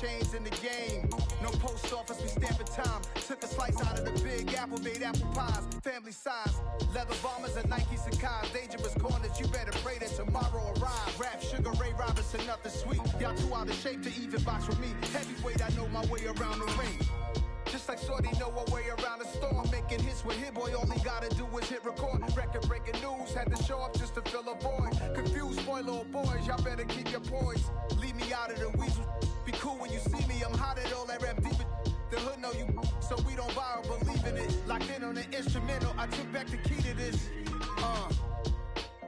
changed in the game. No post office, we stamping time. Took a slice out of the big apple, made apple pies, family size. Leather bombers and Nike Sacai's. Dangerous corners, you better pray that tomorrow arrive. Rap, Sugar Ray Robinson, nothing sweet. Y'all too out of shape to even box with me. Heavyweight, I know my way around the ring. Just like Shorty know her way around the storm. Making hits with Hit Boy, all he gotta do is hit record. Record breaking news, had to show up just to fill a void. Confused boy, little boys, y'all better keep your poise. Leave me out of the weasel. Be cool when you see me, I'm hot at all that rap deep. The hood know you, so we don't borrow, believe in it. Locked in on the instrumental, I took back the key to this.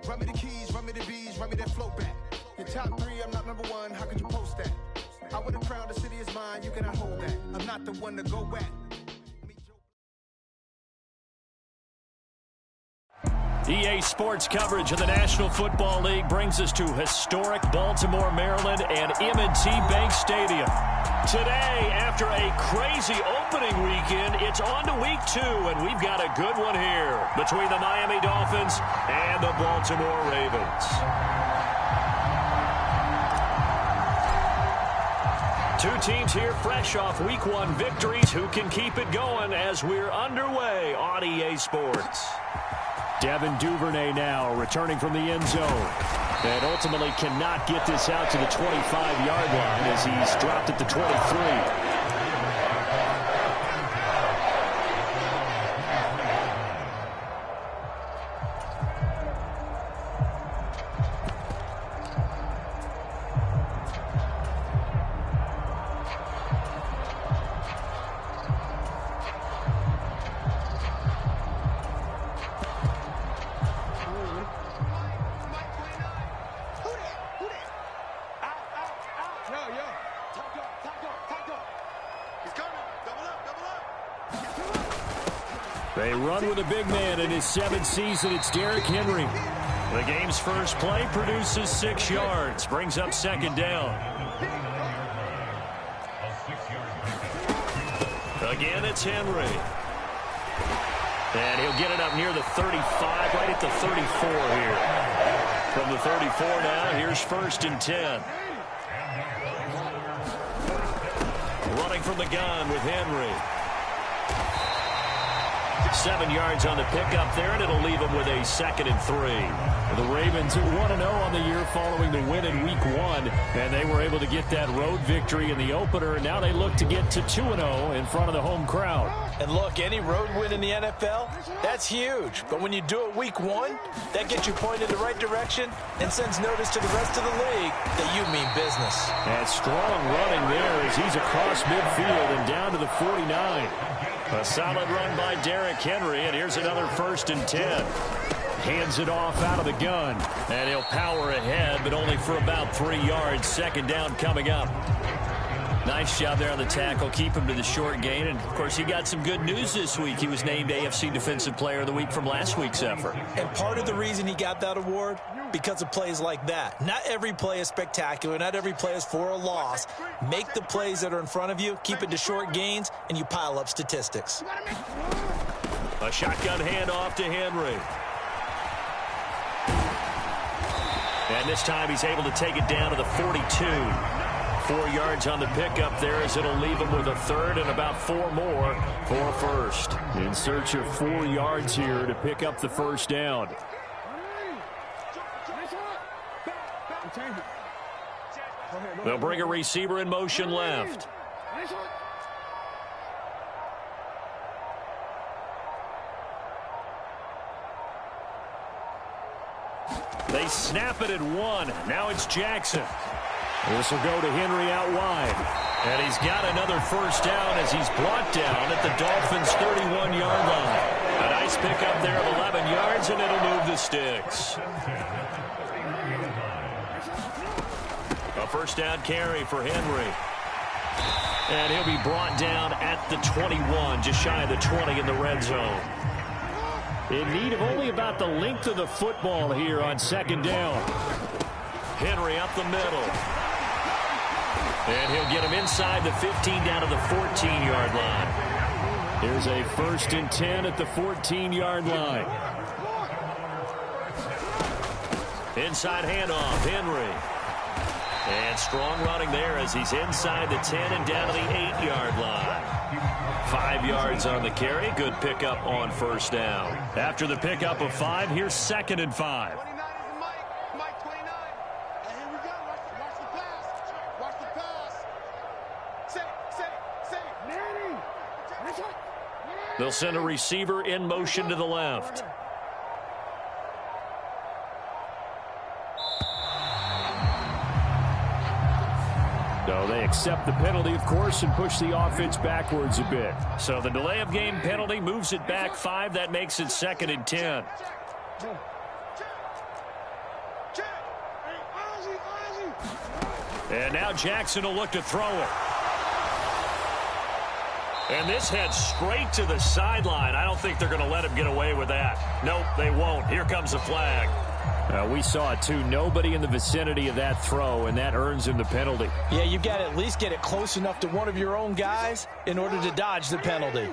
Run me the keys, run me the bees, run me that flow back. Your top 3, I'm not number 1, how could you post that? I would have crowned the city is mine, you cannot hold that. I'm not the one to go back. EA Sports coverage of the National Football League brings us to historic Baltimore, Maryland, and M&T Bank Stadium. Today, after a crazy opening weekend, it's on to week 2, and we've got a good one here between the Miami Dolphins and the Baltimore Ravens. Two teams here fresh off week 1 victories. Who can keep it going as we're underway on EA Sports? Devin Duvernay now returning from the end zone. And ultimately cannot get this out to the 25-yard line as he's dropped at the 23. They run with a big man in his 7th season. It's Derrick Henry. The game's first play produces 6 yards. Brings up 2nd down. Again, it's Henry. And he'll get it up near the 35, right at the 34 here. From the 34 now, here's 1st and 10. Running from the gun with Henry. 7 yards on the pickup there, and it'll leave him with a 2nd and 3. The Ravens are 1-0 on the year following the win in week 1, and they were able to get that road victory in the opener, and now they look to get to 2-0 in front of the home crowd. And look, any road win in the NFL, that's huge. But when you do it week 1, that gets you pointed in the right direction and sends notice to the rest of the league that you mean business. And strong running there as he's across midfield and down to the 49. A solid run by Derrick Henry, and here's another 1st and 10. Hands it off out of the gun, and he'll power ahead, but only for about 3 yards. 2nd down coming up. Nice job there on the tackle. Keep him to the short gain, and, of course, he got some good news this week. He was named AFC Defensive Player of the Week from last week's effort. And part of the reason he got that award, because of plays like that. Not every play is spectacular. Not every play is for a loss. Make the plays that are in front of you, keep it to short gains, and you pile up statistics. A shotgun handoff to Henry. And this time he's able to take it down to the 42. 4 yards on the pickup there as it'll leave him with a 3rd and about 4 more for a 1st. In search of 4 yards here to pick up the 1st down. They'll bring a receiver in motion left. They snap it at 1. Now it's Jackson. This will go to Henry out wide. And he's got another 1st down as he's brought down at the Dolphins' 31-yard line. A nice pickup there of 11 yards, and it'll move the sticks. A 1st down carry for Henry. And he'll be brought down at the 21, just shy of the 20 in the red zone. In need of only about the length of the football here on 2nd down. Henry up the middle. And he'll get him inside the 15 down to the 14-yard line. Here's a 1st and 10 at the 14-yard line. Inside handoff, Henry. And strong running there as he's inside the 10 and down to the 8-yard line. 5 yards on the carry. Good pickup on first down. After the pickup of 5, here's 2nd and 5. They'll send a receiver in motion to the left. So they accept the penalty, of course, and push the offense backwards a bit. So the delay of game penalty moves it back 5. That makes it 2nd and 10. And now Jackson will look to throw it. And this heads straight to the sideline. I don't think they're going to let him get away with that. Nope, they won't. Here comes the flag. We saw it, too. Nobody in the vicinity of that throw, and that earns him the penalty. Yeah, you've got to at least get it close enough to one of your own guys in order to dodge the penalty.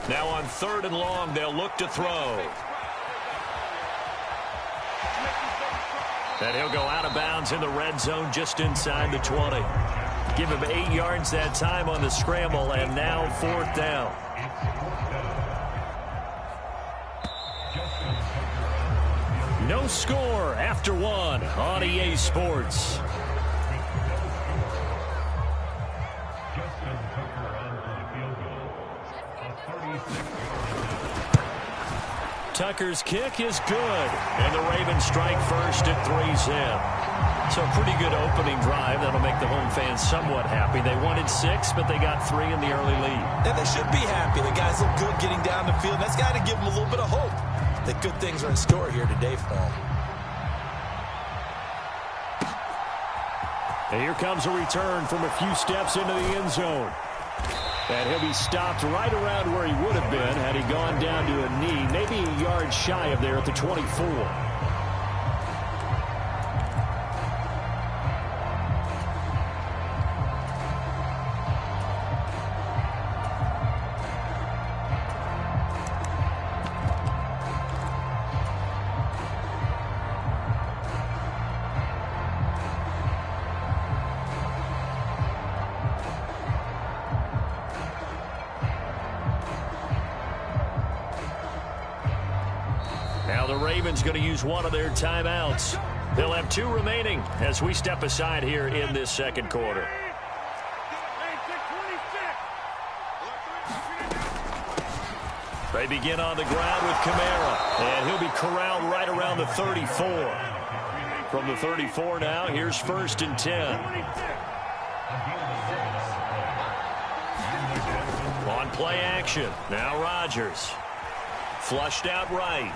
Now on 3rd and long, they'll look to throw. And he'll go out of bounds in the red zone just inside the 20. Give him 8 yards that time on the scramble, and now 4th down. No score after 1 on EA Sports. Tucker's kick is good, and the Ravens strike first at 3-zip. So a pretty good opening drive. That'll make the home fans somewhat happy. They wanted 6, but they got 3 in the early lead. And they should be happy. The guys look good getting down the field. That's got to give them a little bit of hope that good things are in store here today for them. And here comes a return from a few steps into the end zone. And he'll be stopped right around where he would have been had he gone down to a knee, maybe a yard shy of there at the 24. Now the Ravens going to use one of their timeouts. They'll have 2 remaining as we step aside here in this second quarter. They begin on the ground with Kamara, and he'll be corralled right around the 34. From the 34 now, here's 1st and 10. On play action, now Rodgers. Flushed out right.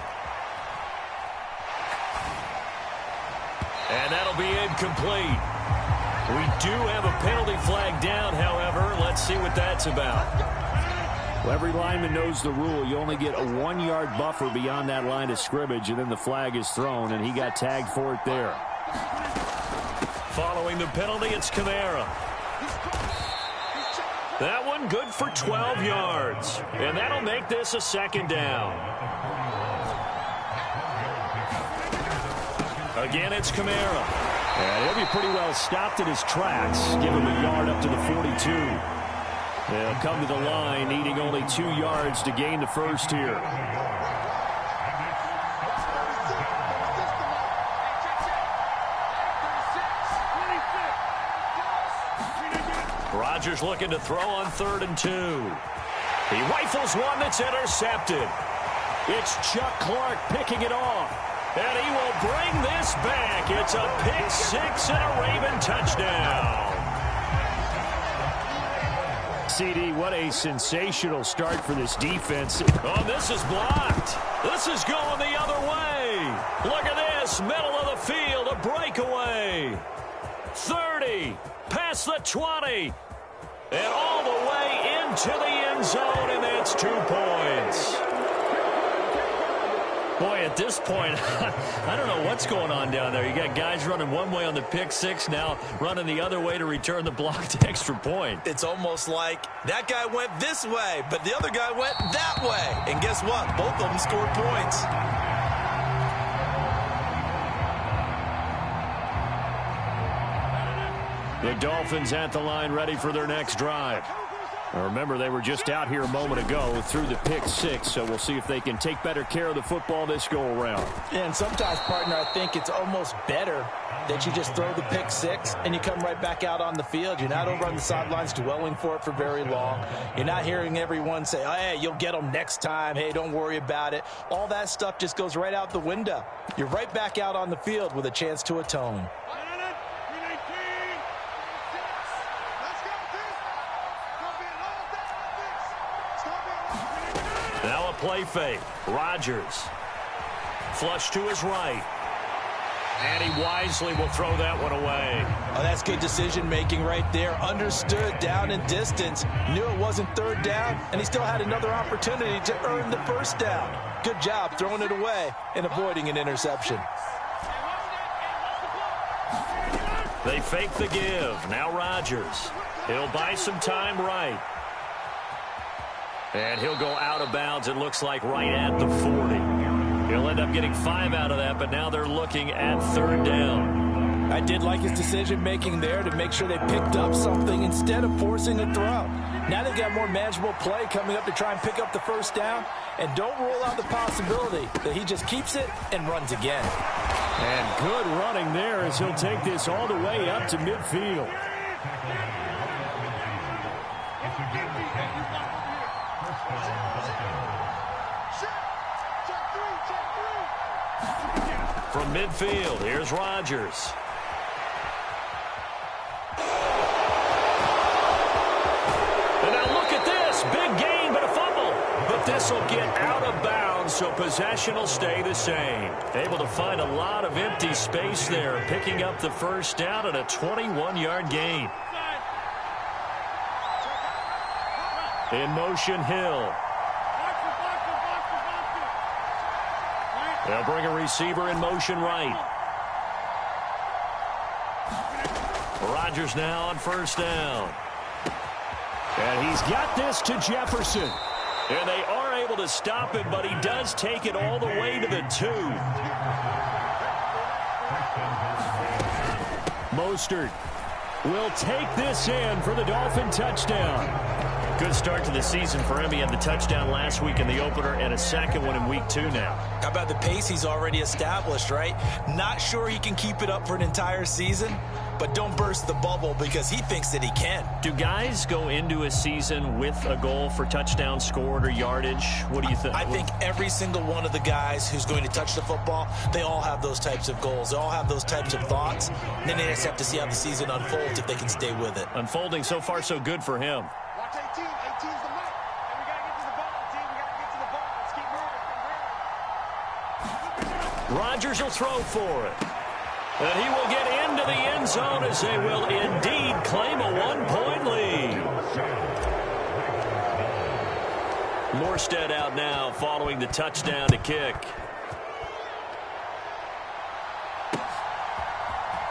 And that'll be incomplete. We do have a penalty flag down, however. Let's see what that's about. Well, every lineman knows the rule. You only get a 1-yard buffer beyond that line of scrimmage, and then the flag is thrown, and he got tagged for it there. Following the penalty, it's Kamara. That one good for 12 yards. And that'll make this a 2nd down. Again, it's Kamara. And he'll be pretty well stopped in his tracks. Give him a yard up to the 42. They'll come to the line, needing only 2 yards to gain the first here. Rodgers looking to throw on 3rd and 2. He rifles one that's intercepted. It's Chuck Clark picking it off. And he will bring this back. It's a pick 6 and a Raven touchdown. CD, what a sensational start for this defense. Oh, this is blocked. This is going the other way. Look at this. Middle of the field, a breakaway. 30, past the 20. And all the way into the end zone, and that's 2 points. Boy, at this point, I don't know what's going on down there. You got guys running one way on the pick six, now running the other way to return the blocked extra point. It's almost like that guy went this way, but the other guy went that way. And guess what? Both of them scored points. The Dolphins at the line, ready for their next drive. Now remember, they were just out here a moment ago through the pick six, so we'll see if they can take better care of the football this go-around. And sometimes, partner, I think it's almost better that you just throw the pick six and you come right back out on the field. You're not over on the sidelines dwelling for it for very long. You're not hearing everyone say, oh, hey, you'll get them next time. Hey, don't worry about it. All that stuff just goes right out the window. You're right back out on the field with a chance to atone. Now a play fake. Rodgers. Flush to his right. And he wisely will throw that one away. Oh, that's good decision-making right there. Understood down and distance. Knew it wasn't third down, and he still had another opportunity to earn the first down. Good job throwing it away and avoiding an interception. They fake the give. Now Rodgers. He'll buy some time right. And he'll go out of bounds, it looks like, right at the 40. He'll end up getting 5 out of that, but now they're looking at third down. I did like his decision-making there to make sure they picked up something instead of forcing a throw. Now they've got more manageable play coming up to try and pick up the first down. And don't rule out the possibility that he just keeps it and runs again. And good running there as he'll take this all the way up to midfield. From midfield, here's Rodgers. And now look at this. Big gain, but a fumble. But this will get out of bounds, so possession will stay the same. Able to find a lot of empty space there, picking up the first down and a 21-yard gain. In motion, Hill. They'll bring a receiver in motion right. Rodgers now on first down. And he's got this to Jefferson. And they are able to stop him, but he does take it all the way to the 2. Mostert will take this in for the Dolphin touchdown. Good start to the season for him. He had the touchdown last week in the opener and a second one in week 2 now. How about the pace he's already established, right? Not sure he can keep it up for an entire season, but don't burst the bubble because he thinks that he can. Do guys go into a season with a goal for touchdown scored or yardage? What do you think? I think every single one of the guys who's going to touch the football, they all have those types of goals. They all have those types of thoughts. And then they just have to see how the season unfolds if they can stay with it. Unfolding so far so good for him. Watch 18. 18's the mark. And we got to get to the ball, team. We got to get to the ball. Let's keep moving. Rodgers will throw for it. And he will get into the end zone as they will indeed claim a 1-point lead. Morstead out now following the touchdown to kick.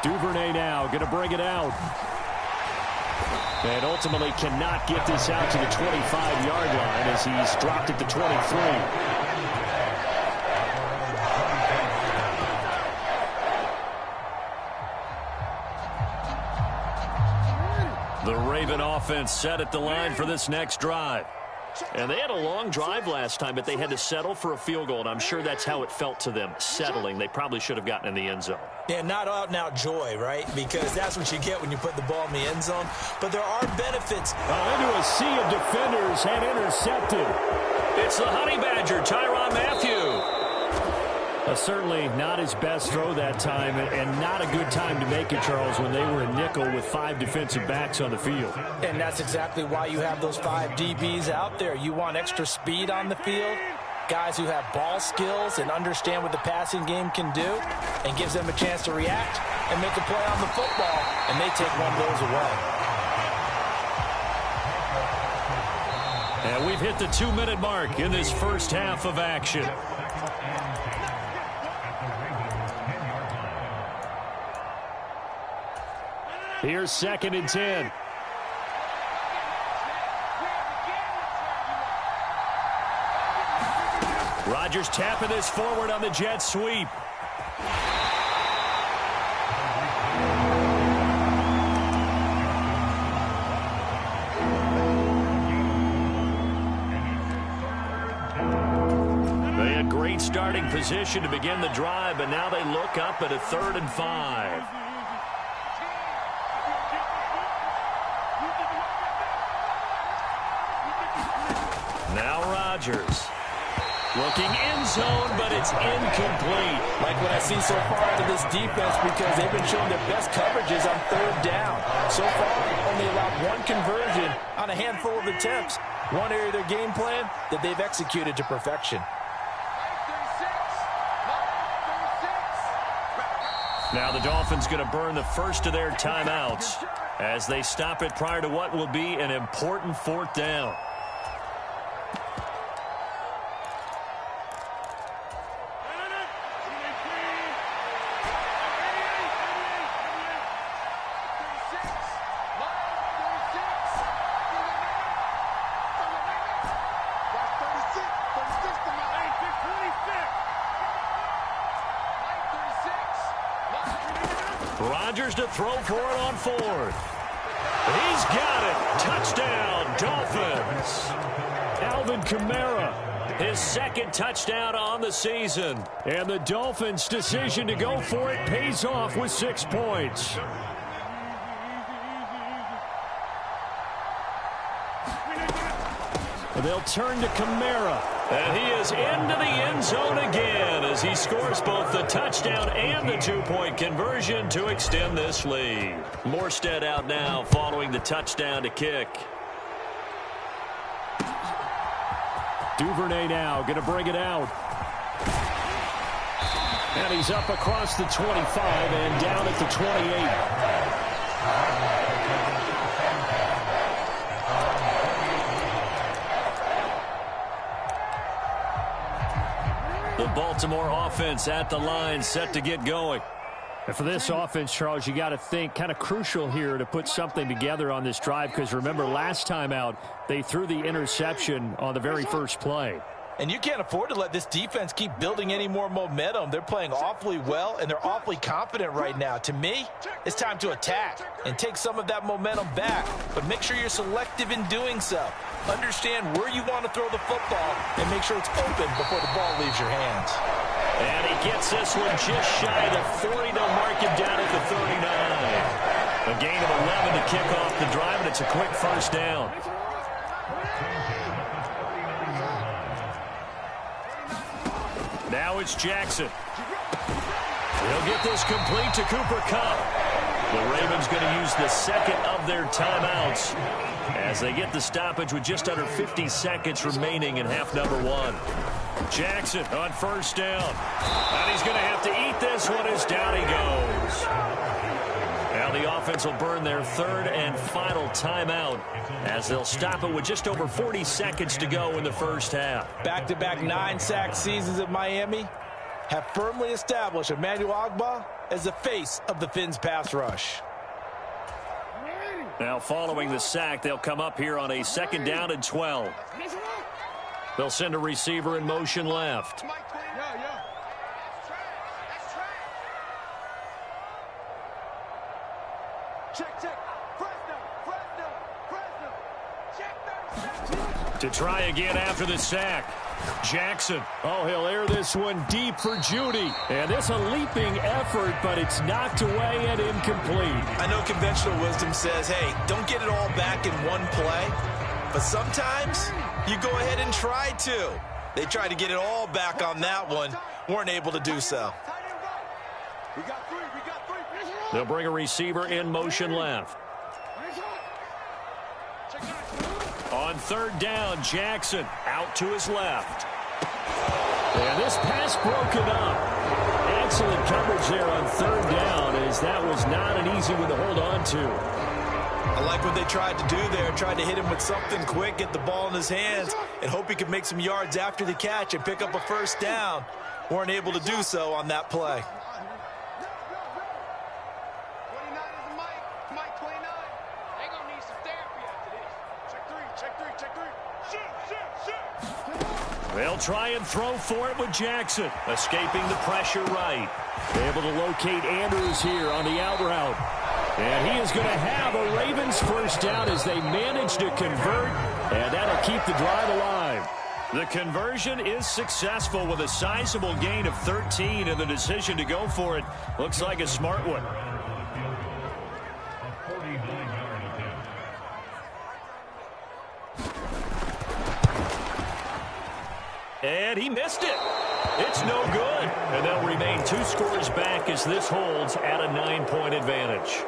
Duvernay now going to bring it out. And ultimately cannot get this out to the 25-yard line as he's dropped at the 23. The Raven offense set at the line for this next drive. And they had a long drive last time, but they had to settle for a field goal, and I'm sure that's how it felt to them, settling. They probably should have gotten in the end zone. Yeah, not out-and-out joy, right? Because that's what you get when you put the ball in the end zone. But there are benefits. Into a sea of defenders and intercepted. It's the Honey Badger, Tyrann Mathieu. Certainly not his best throw that time, and not a good time to make it, Charles, when they were a nickel with 5 defensive backs on the field. And that's exactly why you have those 5 DBs out there. You want extra speed on the field, guys who have ball skills and understand what the passing game can do, and gives them a chance to react and make a play on the football, and they take one of those away. And we've hit the 2-minute mark in this first half of action. Here's 2nd and 10. Rodgers tapping this forward on the jet sweep. They had great starting position to begin the drive, but now they look up at a 3rd and 5. Now Rodgers. Looking end zone, but it's incomplete. Like what I see so far out of this defense, because they've been showing their best coverages on 3rd down. So far, only allowed 1 conversion on a handful of attempts. One area of their game plan that they've executed to perfection. Now the Dolphins going to burn the first of their timeouts as they stop it prior to what will be an important 4th down. Rodgers to throw for it on 4th. He's got it. Touchdown, Dolphins. Alvin Kamara, his 2nd touchdown on the season. And the Dolphins' decision to go for it pays off with 6 points. They'll turn to Kamara. And he is into the end zone again as he scores both the touchdown and the 2-point conversion to extend this lead. Morstead out now following the touchdown to kick. Duvernay now going to bring it out. And he's up across the 25 and down at the 28. The Baltimore offense at the line, set to get going. And for this offense, Charles, you got to think kind of crucial here to put something together on this drive, because remember, last time out, they threw the interception on the very first play. And you can't afford to let this defense keep building any more momentum. They're playing awfully well, and they're awfully confident right now. To me, it's time to attack and take some of that momentum back, but make sure you're selective in doing so. Understand where you want to throw the football and make sure it's open before the ball leaves your hands. And he gets this one just shy of the 40. They'll mark him down at the 39. A gain of 11 to kick off the drive, and it's a quick 1st down. Now it's Jackson. He'll get this complete to Cooper Kupp. The Ravens going to use the 2nd of their timeouts as they get the stoppage with just under 50 seconds remaining in half number 1. Jackson on 1st down. And he's going to have to eat this one as down he goes. Now the offense will burn their 3rd and final timeout as they'll stop it with just over 40 seconds to go in the first half. Back-to-back 9-sack seasons at Miami have firmly established Emmanuel Ogbah as the face of the Fins pass rush. Now following the sack, they'll come up here on a 2nd down and 12. They'll send a receiver in motion left. To try again after the sack. Jackson. Oh, he'll air this one deep for Judy. And this a leaping effort, but it's knocked away and incomplete. I know conventional wisdom says, hey, don't get it all back in one play. But sometimes you go ahead and try to. They tried to get it all back on that one. Weren't able to do so. They'll bring a receiver in motion left. On 3rd down, Jackson out to his left. And this pass broken up. Excellent coverage there on 3rd down, as that was not an easy one to hold on to. I like what they tried to do there. Tried to hit him with something quick, get the ball in his hands, and hope he could make some yards after the catch and pick up a 1st down. Weren't able to do so on that play. They'll try and throw for it with Jackson. Escaping the pressure right. Able to locate Andrews here on the out route. And he is going to have a Ravens first down as they manage to convert. And that'll keep the drive alive. The conversion is successful with a sizable gain of 13, and the decision to go for it looks like a smart one. And he missed it. It's no good. And they'll remain 2 scores back as this holds at a 9-point advantage.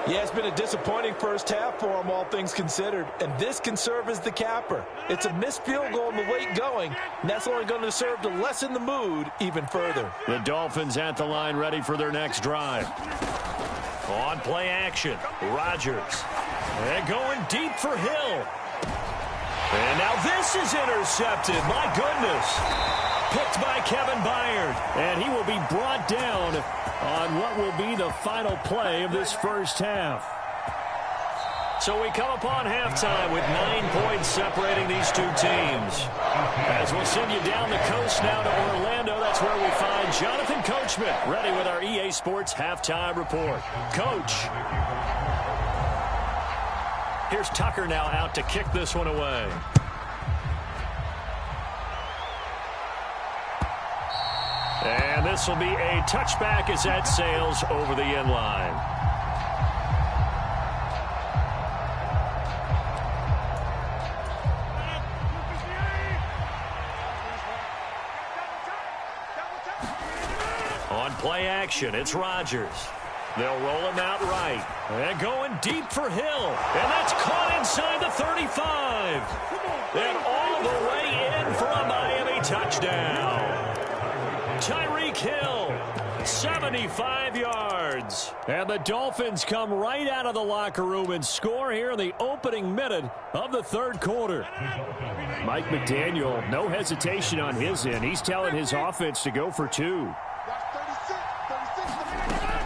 Yeah, it's been a disappointing first half for them, all things considered. And this can serve as the capper. It's a missed field goal in the late going, and that's only going to serve to lessen the mood even further. The Dolphins at the line ready for their next drive. On play action, Rodgers. And going deep for Hill. And now this is intercepted. My goodness. Picked by Kevin Byard. And he will be brought down on what will be the final play of this first half. So we come upon halftime with 9 points separating these two teams. As we'll send you down the coast now to Orlando, that's where we find Jonathan Coachman, ready with our EA Sports Halftime Report. Coach. Here's Tucker now out to kick this one away. And this will be a touchback as that sails over the end line. On play action, it's Rodgers. They'll roll him out right. And going deep for Hill. And that's caught inside the 35. And all the way in for a Miami touchdown. Tyreek Hill, 75 yards. And the Dolphins come right out of the locker room and score here in the opening minute of the third quarter. Mike McDaniel, no hesitation on his end. He's telling his offense to go for 2.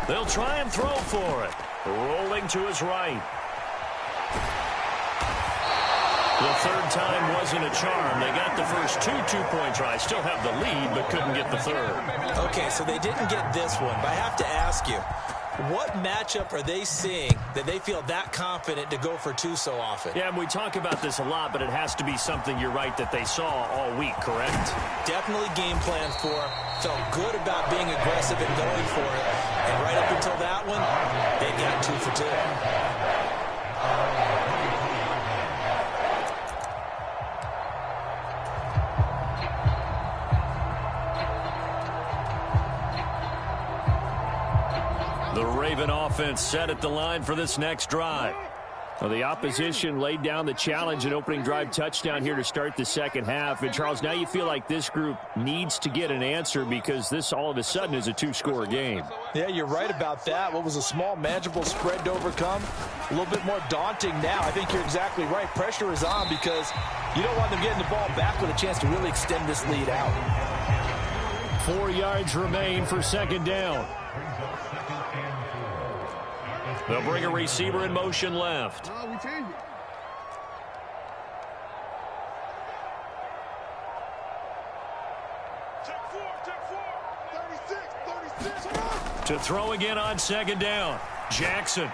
They'll try and throw for it. Rolling to his right. The third time wasn't a charm. They got the first 2 two-point tries. Still have the lead, but couldn't get the third. Okay, so they didn't get this one, but I have to ask you, what matchup are they seeing that they feel that confident to go for 2 so often? Yeah, and we talk about this a lot, but it has to be something, you're right, that they saw all week, correct? Definitely game plan for. Felt good about being aggressive and going for it. And right up until that one, they got 2 for 2. The Raven offense set at the line for this next drive. Well, the opposition laid down the challenge and opening drive touchdown here to start the second half. And, Charles, now you feel like this group needs to get an answer because this all of a sudden is a 2-score game. Yeah, you're right about that. What was a small, manageable spread to overcome, a little bit more daunting now. I think you're exactly right. Pressure is on because you don't want them getting the ball back with a chance to really extend this lead out. 4 yards remain for second down. They'll bring a receiver in motion left. To throw again on second down. Jackson.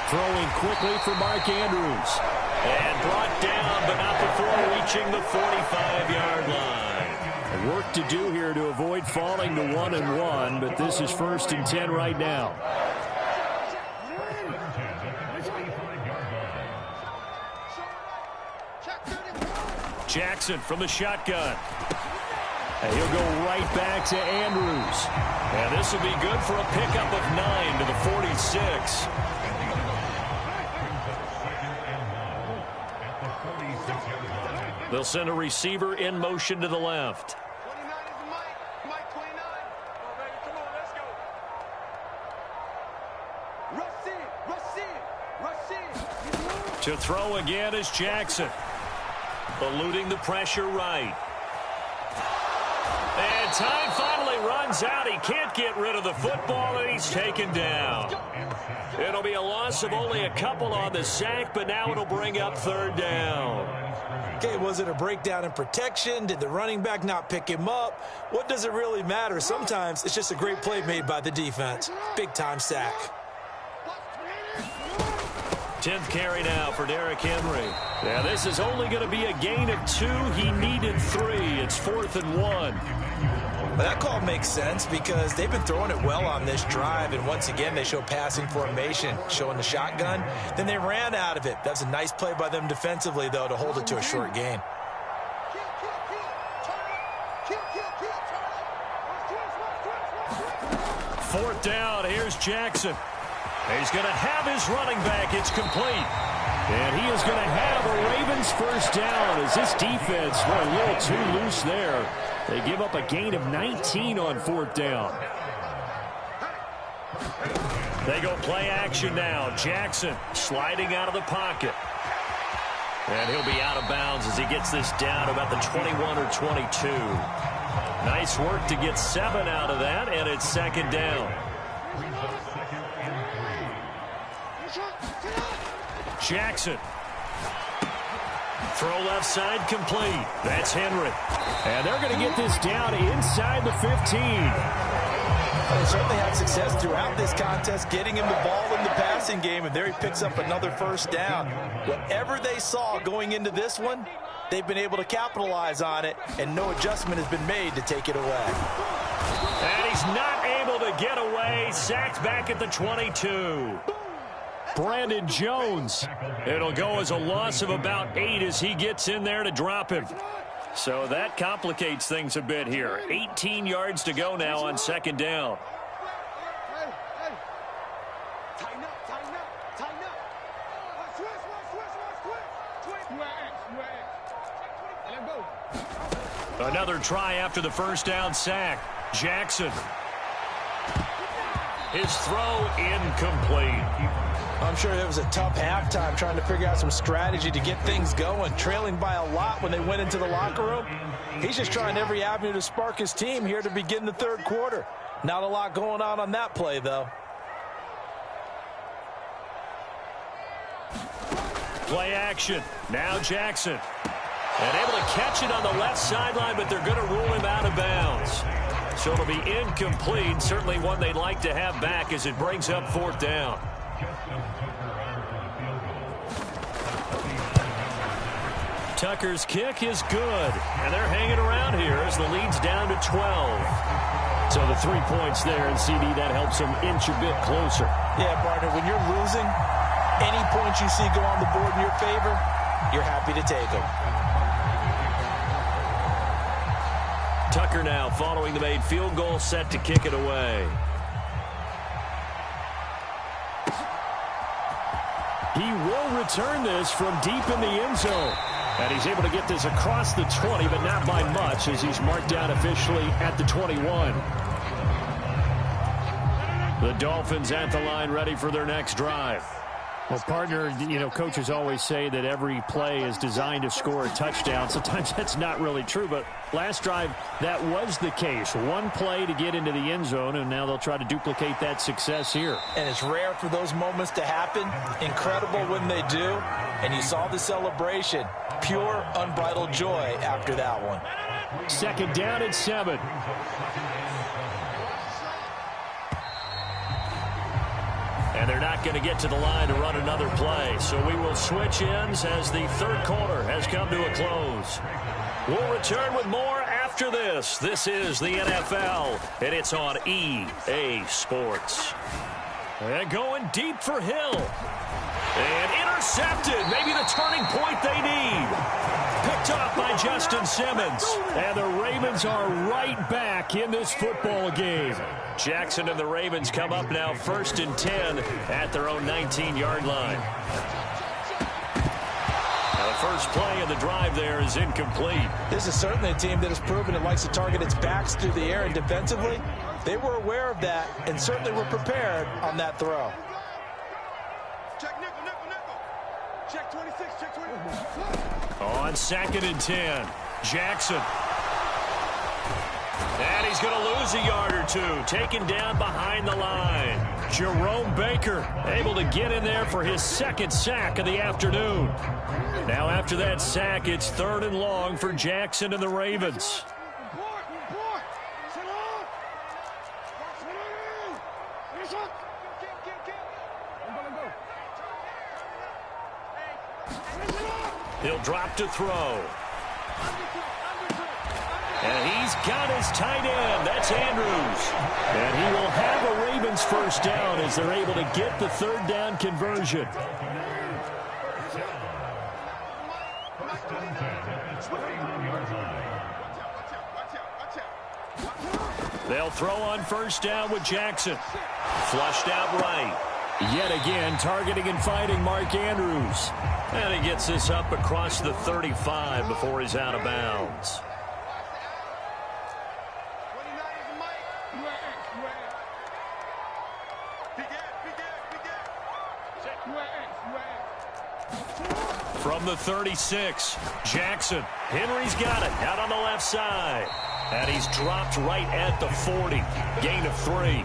Throwing quickly for Mark Andrews. And brought down, but not before reaching the 45-yard line. Work to do here to avoid falling to 1-1, but this is 1st and 10 right now. Jackson from the shotgun. And he'll go right back to Andrews. And this will be good for a pickup of 9 to the 46. They'll send a receiver in motion to the left. 29 is Mike. Mike 29. Come on, baby. Come on, let's go. Rush in. To throw again is Jackson. Eluding the pressure right. And time finally runs out. He can't get rid of the football, and he's taken down. It'll be a loss of only a couple on the sack, but now it'll bring up third down. Okay, was it a breakdown in protection? Did the running back not pick him up? What does it really matter? Sometimes it's just a great play made by the defense. Big-time sack. 10th carry now for Derrick Henry. Yeah, this is only going to be a gain of 2. He needed 3. It's 4th and 1. Well, that call makes sense because they've been throwing it well on this drive, and once again they show passing formation, showing the shotgun. Then they ran out of it. That's a nice play by them defensively, though, to hold it to a short gain. Fourth down, here's Jackson. He's going to have his running back. It's complete. And he is going to have a Ravens first down as this defense went a little too loose there. They give up a gain of 19 on fourth down. They go play action now. Jackson sliding out of the pocket. And he'll be out of bounds as he gets this down about the 21 or 22. Nice work to get 7 out of that, and it's second down. Jackson. Throw left side complete. That's Henry. And they're going to get this down inside the 15. They certainly had success throughout this contest getting him the ball in the passing game, and there he picks up another first down. Whatever they saw going into this one, they've been able to capitalize on it, and no adjustment has been made to take it away. And he's not able to get away. Sacked back at the 22. Brandon Jones. It'll go as a loss of about 8 as he gets in there to drop him. So that complicates things a bit here. 18 yards to go now on second down. Another try after the first down sack. Jackson. His throw incomplete. I'm sure it was a tough halftime trying to figure out some strategy to get things going. Trailing by a lot when they went into the locker room. He's just trying every avenue to spark his team here to begin the third quarter. Not a lot going on that play, though. Play action. Now Jackson. And able to catch it on the left sideline, but they're going to rule him out of bounds. So it'll be incomplete. Certainly one they'd like to have back as it brings up fourth down. Tucker's kick is good. And they're hanging around here as the lead's down to 12. So the 3 points there, and CD, that helps them inch a bit closer. Yeah, partner, when you're losing, any points you see go on the board in your favor, you're happy to take them. Tucker now following the made field goal, set to kick it away. He will return this from deep in the end zone. And he's able to get this across the 20, but not by much as he's marked down officially at the 21. The Dolphins at the line ready for their next drive. Well, partner, you know, coaches always say that every play is designed to score a touchdown. Sometimes that's not really true, but last drive, that was the case. One play to get into the end zone, and now they'll try to duplicate that success here. And it's rare for those moments to happen. Incredible when they do. And you saw the celebration. Pure, unbridled joy after that one. Second down and 7. And they're not going to get to the line to run another play. So we will switch ends as the third quarter has come to a close. We'll return with more after this. This is the NFL, and it's on EA Sports. And going deep for Hill. And intercepted. Maybe the turning point they need. Picked off by Justin Simmons. And the Ravens are right back in this football game. Jackson and the Ravens come up now 1st and 10 at their own 19-yard line. Now the first play of the drive there is incomplete. This is certainly a team that has proven it likes to target its backs through the air, and defensively, they were aware of that and certainly were prepared on that throw. Check nickel, nickel, nickel. Check 26, check 26. On 2nd and 10, Jackson. And he's going to lose a yard or two, taken down behind the line. Jerome Baker able to get in there for his second sack of the afternoon. Now after that sack, it's 3rd and long for Jackson and the Ravens. He'll drop to throw. And he's got his tight end. That's Andrews. And he will have a Ravens first down as they're able to get the 3rd down conversion. They'll throw on first down with Jackson. Flushed out right. Yet again, targeting and fighting Mark Andrews. And he gets this up across the 35 before he's out of bounds. From the 36, Jackson. Henry's got it out on the left side. And he's dropped right at the 40. Gain of 3.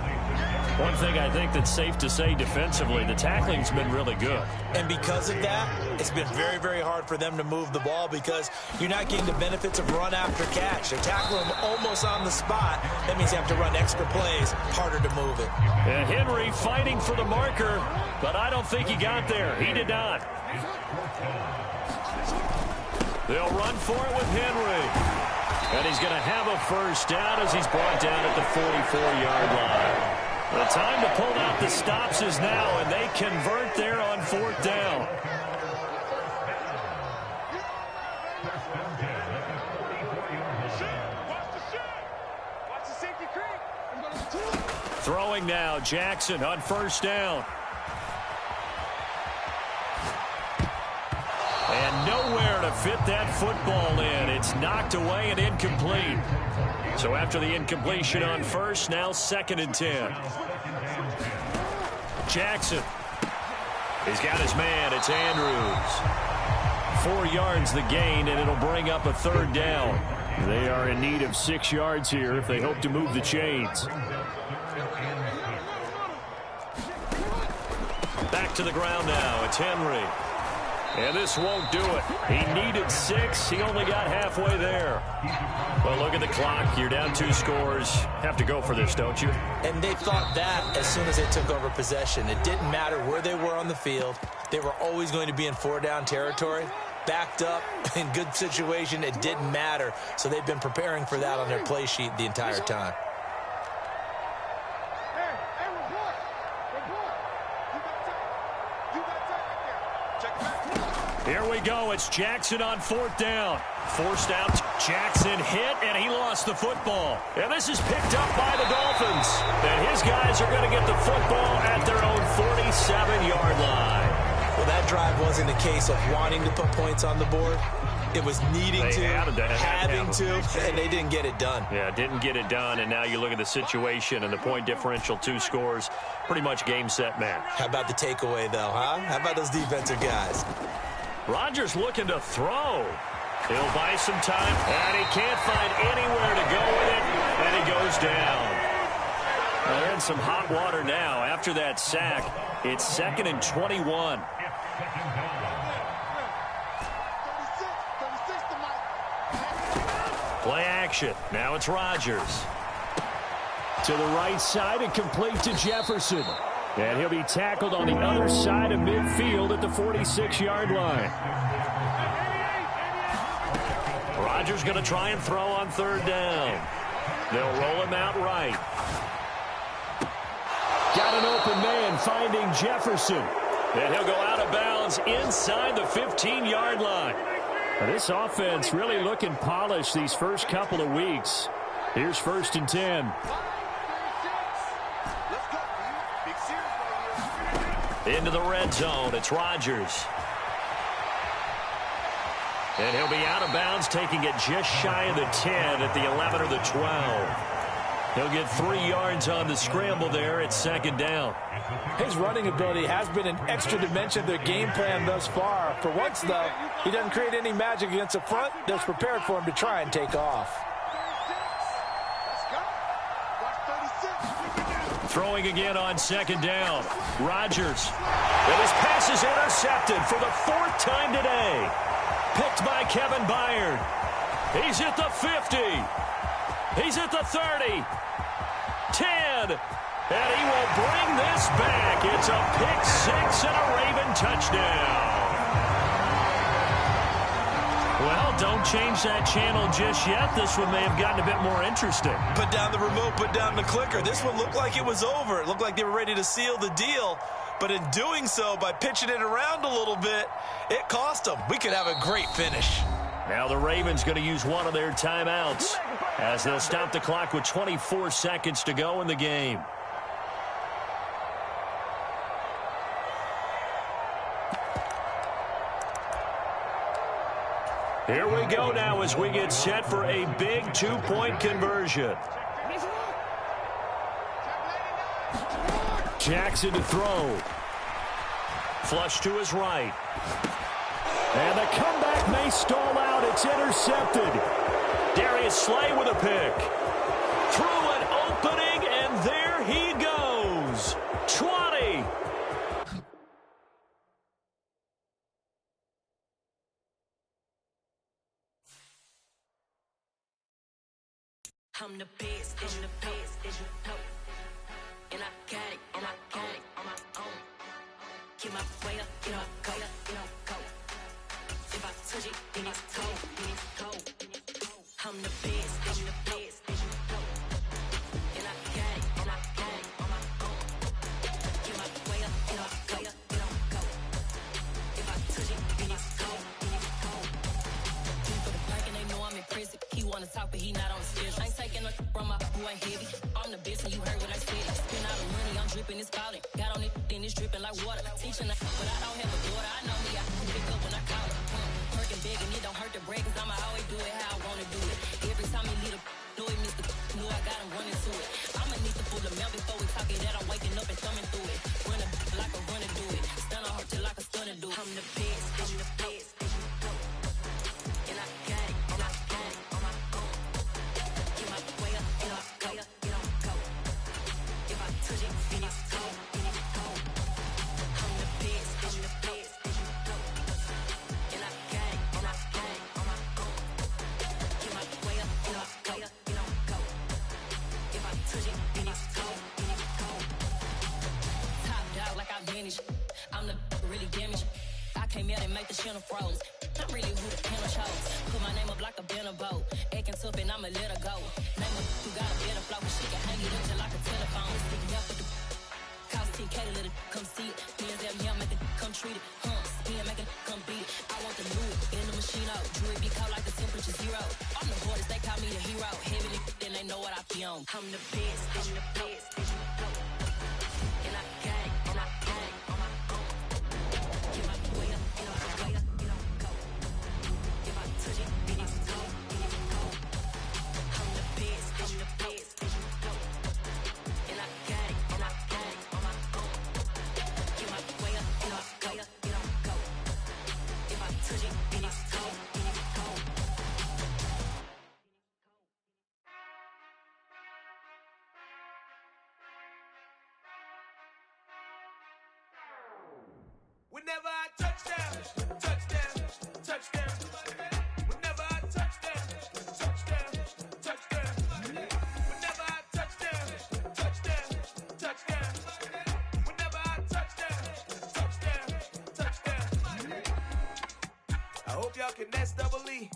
One thing I think that's safe to say defensively, the tackling's been really good. And because of that, it's been very, very hard for them to move the ball because you're not getting the benefits of run after catch. They're tackling him almost on the spot. That means you have to run extra plays, harder to move it. And Henry fighting for the marker, but I don't think he got there. He did not. They'll run for it with Henry. And he's going to have a first down as he's brought down at the 44-yard line. The time to pull out the stops is now, and they convert there on 4th down. Throwing now, Jackson on first down. And nowhere to fit that football in. It's knocked away and incomplete. So after the incompletion on first, now 2nd and 10. Jackson. He's got his man. It's Andrews. 4 yards the gain, and it'll bring up a 3rd down. They are in need of 6 yards here if they hope to move the chains. Back to the ground now. It's Henry. And this won't do it. He needed 6. He only got halfway there. Well, look at the clock. You're down 2 scores. Have to go for this, don't you? And they thought that as soon as they took over possession. It didn't matter where they were on the field. They were always going to be in 4-down territory. Backed up, in good situation, it didn't matter. So they've been preparing for that on their play sheet the entire time. Here we go. It's Jackson on 4th down. Forced out. Jackson hit, and he lost the football. And this is picked up by the Dolphins. And his guys are going to get the football at their own 47-yard line. Well, that drive wasn't a case of wanting to put points on the board. It was needing to, having to, and they didn't get it done. Yeah, didn't get it done, and now you look at the situation and the point differential, 2 scores, pretty much game, set, match. How about the takeaway, though, huh? How about those defensive guys? Rodgers looking to throw. He'll buy some time, and he can't find anywhere to go with it, and he goes down. Well, they're in some hot water now. After that sack, it's 2nd and 21. Play action. Now it's Rodgers. To the right side and complete to Jefferson. And he'll be tackled on the other side of midfield at the 46-yard line. Rodgers going to try and throw on 3rd down. They'll roll him out right. Got an open man finding Jefferson. And he'll go out of bounds inside the 15-yard line. This offense really looking polished these first couple of weeks. Here's 1st and 10. Into the red zone. It's Rodgers. And he'll be out of bounds, taking it just shy of the 10 at the 11 or the 12. He'll get 3 yards on the scramble there at 2nd down. His running ability has been an extra dimension of their game plan thus far. For once, though, he doesn't create any magic against the front that's prepared for him to try and take off. Throwing again on second down. Rodgers. And his pass is intercepted for the 4th time today. Picked by Kevin Byard. He's at the 50. He's at the 30. 10. And he will bring this back. It's a pick six and a Raven touchdown. Well, don't change that channel just yet. This one may have gotten a bit more interesting. Put down the remote, put down the clicker. This one looked like it was over. It looked like they were ready to seal the deal. But in doing so, by pitching it around a little bit, it cost them. We could have a great finish. Now the Ravens going to use one of their timeouts as they'll stop the clock with 24 seconds to go in the game. Here we go now as we get set for a big 2-point conversion. Jackson to throw. Flush to his right. And the comeback may stall out. It's intercepted. Darius Slay with a pick. Through an opening, and there he goes. 20. I'm the best, and the best, and you know. And I got it, and I got it on my own. Get my way up, get up, go, go. If I touch it, then it's cold, I'm the best, and the best, and you know. And I got it, and I got it on my own. Get my way up, get up, go, go. If I touch it, then it's cold, For the park and they know I'm impressive. He wanna talk, but he not on the schedule. I ain't taking a from my boy ain't heavy. I'm the best, and you heard what I said. Spend all the money, I'm dripping, it's falling. Got on it, then it's dripping like water. Teaching, but I don't have a daughter. I know me, I can pick up when I call it. Working big, and it don't hurt to break, cause I'ma always do it how I wanna do it. Every time he lead a know it, Mr. Knew I got him running to it. I'ma need to pull the mail before we talk it that I'm waking up and thumbing through it. Run a like a runner do it. Stun on her till like a stunner do it. I'm the best, and the best, and you know. And I got it, and I got it on my own. Get my way up, get up, go, go. If I touch it, then it's cold, I'm the best, and the best, and you know. And I got it, and I got it on my own. Get my way up, get up, go, go. If I touch it, then it's cold, Top dog like I vanished. I'm the really damaged. I came out and make the channel froze. I'm really who the panel chose. Put my name up like a banner boat. Acting tough and I'ma let her go. Name her who got a better flow, but she can hang it up till like a telephone. Sticking up with the cost 10K to let it come see it. Hands up here, make it come treat it. Spin, make it come beat it. I want the new in the machine out. Jewelry be cold like the temperature 0. I'm the hardest, they call me the hero. Heavy, then they know what I be on. I'm the best, and the best, and you know. And I got it, and I got it on my own. Get my way up, get up, go. If I touch it, then it's cold, I'm the best, and the best, and you know. And I got it, and I got it on my own. Get my way up, get up, go. If I touch it, then it's cold, Whenever I touchdown, touchdown. Whenever I touchdown, touchdown. Whenever I touchdown, touchdown. Whenever I touchdown. I hope y'all can nest double E,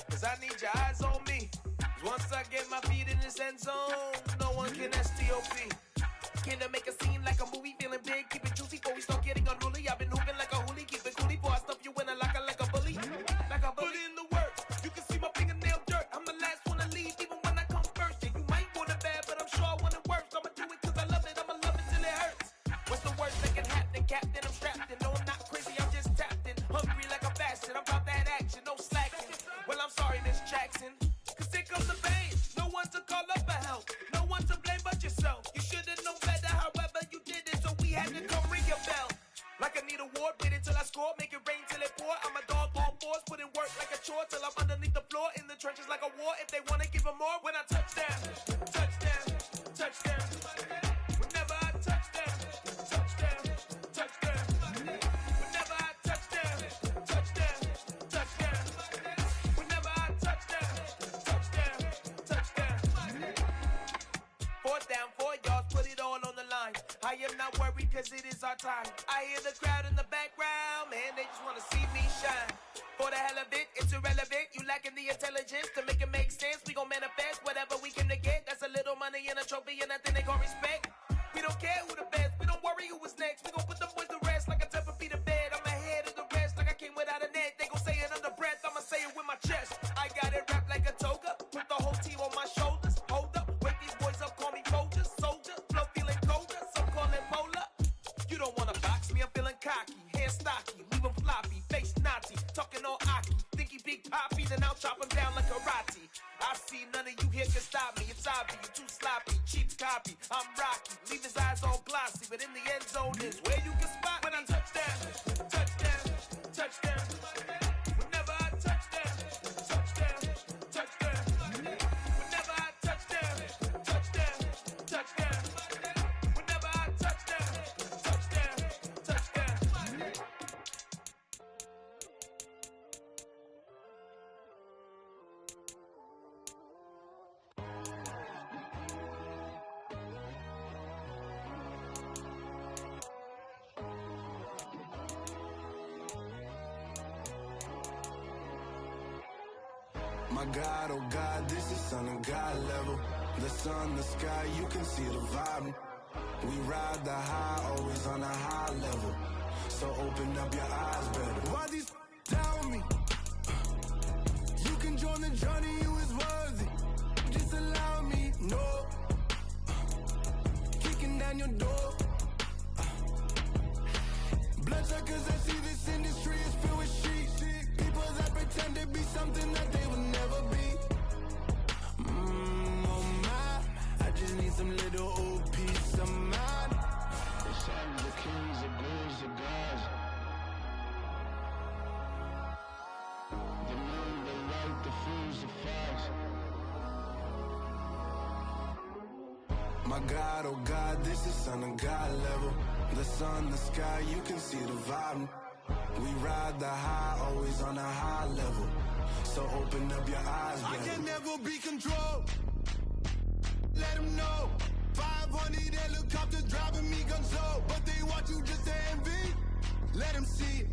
cause I need your eyes on me. Once I get my feet in this end zone, no one can STOP. Can I make a scene like a movie, feeling big, keep it juicy before we start getting unruly. I've been hooping like a hoolie, keep it coolie before I stuff you in a locker like a bully. Like a bully. Put in the work, you can see my fingernail dirt. I'm the last one to leave, even when I come first. Yeah, you might want it bad, but I'm sure I want it worse. I'ma do it cause I love it, I'ma love it till it hurts. What's the worst that can happen, Captain? I'm strapped in, no I'm not crazy, I'm just tapped in. Hungry like a bastard, I'm about that action, no slacking. Well, I'm sorry, Miss Jackson, cause here comes the pain. No one to call up for help, no one to blame but yourself. You should've known better, however you did it, so we had to come ring your bell. Like I need a award, wait until I score, make it rain till it pour. I'm a dog on fours, put in work like a chore till I'm underneath the floor, in the trenches like a war. If they wanna give them more, when I touch down. Whenever hurry, cause it is our time. I hear the crowd in the background, man, they just wanna see me shine. For the hell of it, it's irrelevant. You lacking the intelligence to make it make sense. We gon' manifest whatever we came to get. That's a little money and a trophy and nothing they call respect. We don't care who the best, we don't worry who was next. We gon' put them boys to rest like a 10 feet of bed. I'm ahead of the rest like I came without a net. They gon' say it under breath, I'ma say it with my chest. I got it wrapped like a toga, put the whole team on my shoulders. Hold up, wake these boys up, call me Folgers. Soldier, flow feeling colder, some call it polar. You don't wanna box me, I'm feeling cocky. Hair stocky, leave him floppy, face naughty. Talking all aki, think he big poppy, then I'll chop him down like karate. I see none of you here can stop me. It's obvious, you too sloppy, cheap copy. I'm Rocky, leave his eyes all glossy, but in the end zone is where you can spot when I touchdown, touchdown, touchdown. Whenever I touchdown, touchdown, touchdown. Whenever I touchdown, touchdown, touchdown. Whenever I touchdown, touchdown, touchdown. My God, oh God, this is Son of God level. The sun, the sky, you can see the vibe. We ride the high, always on a high level. So open up your eyes better. Why these tell me? You can join the journey, you is worthy. Just allow me, no. Kicking down your door. Bloodsuckers, I see this industry is filled with sheep. People that pretend to be something that they will never be. Oh my, I just need some little old peace of mind. The sons of kings, the ghouls, the gods. The moon, the light, the fools, the facts. My God, oh God, this is Son of God level. The sun, the sky, you can see the vibe. We ride the high, always on a high level. So open up your eyes, baby. I can never be controlled. Let them know. 500 helicopters driving me gonzo. But they want you just to envy. Let them see it.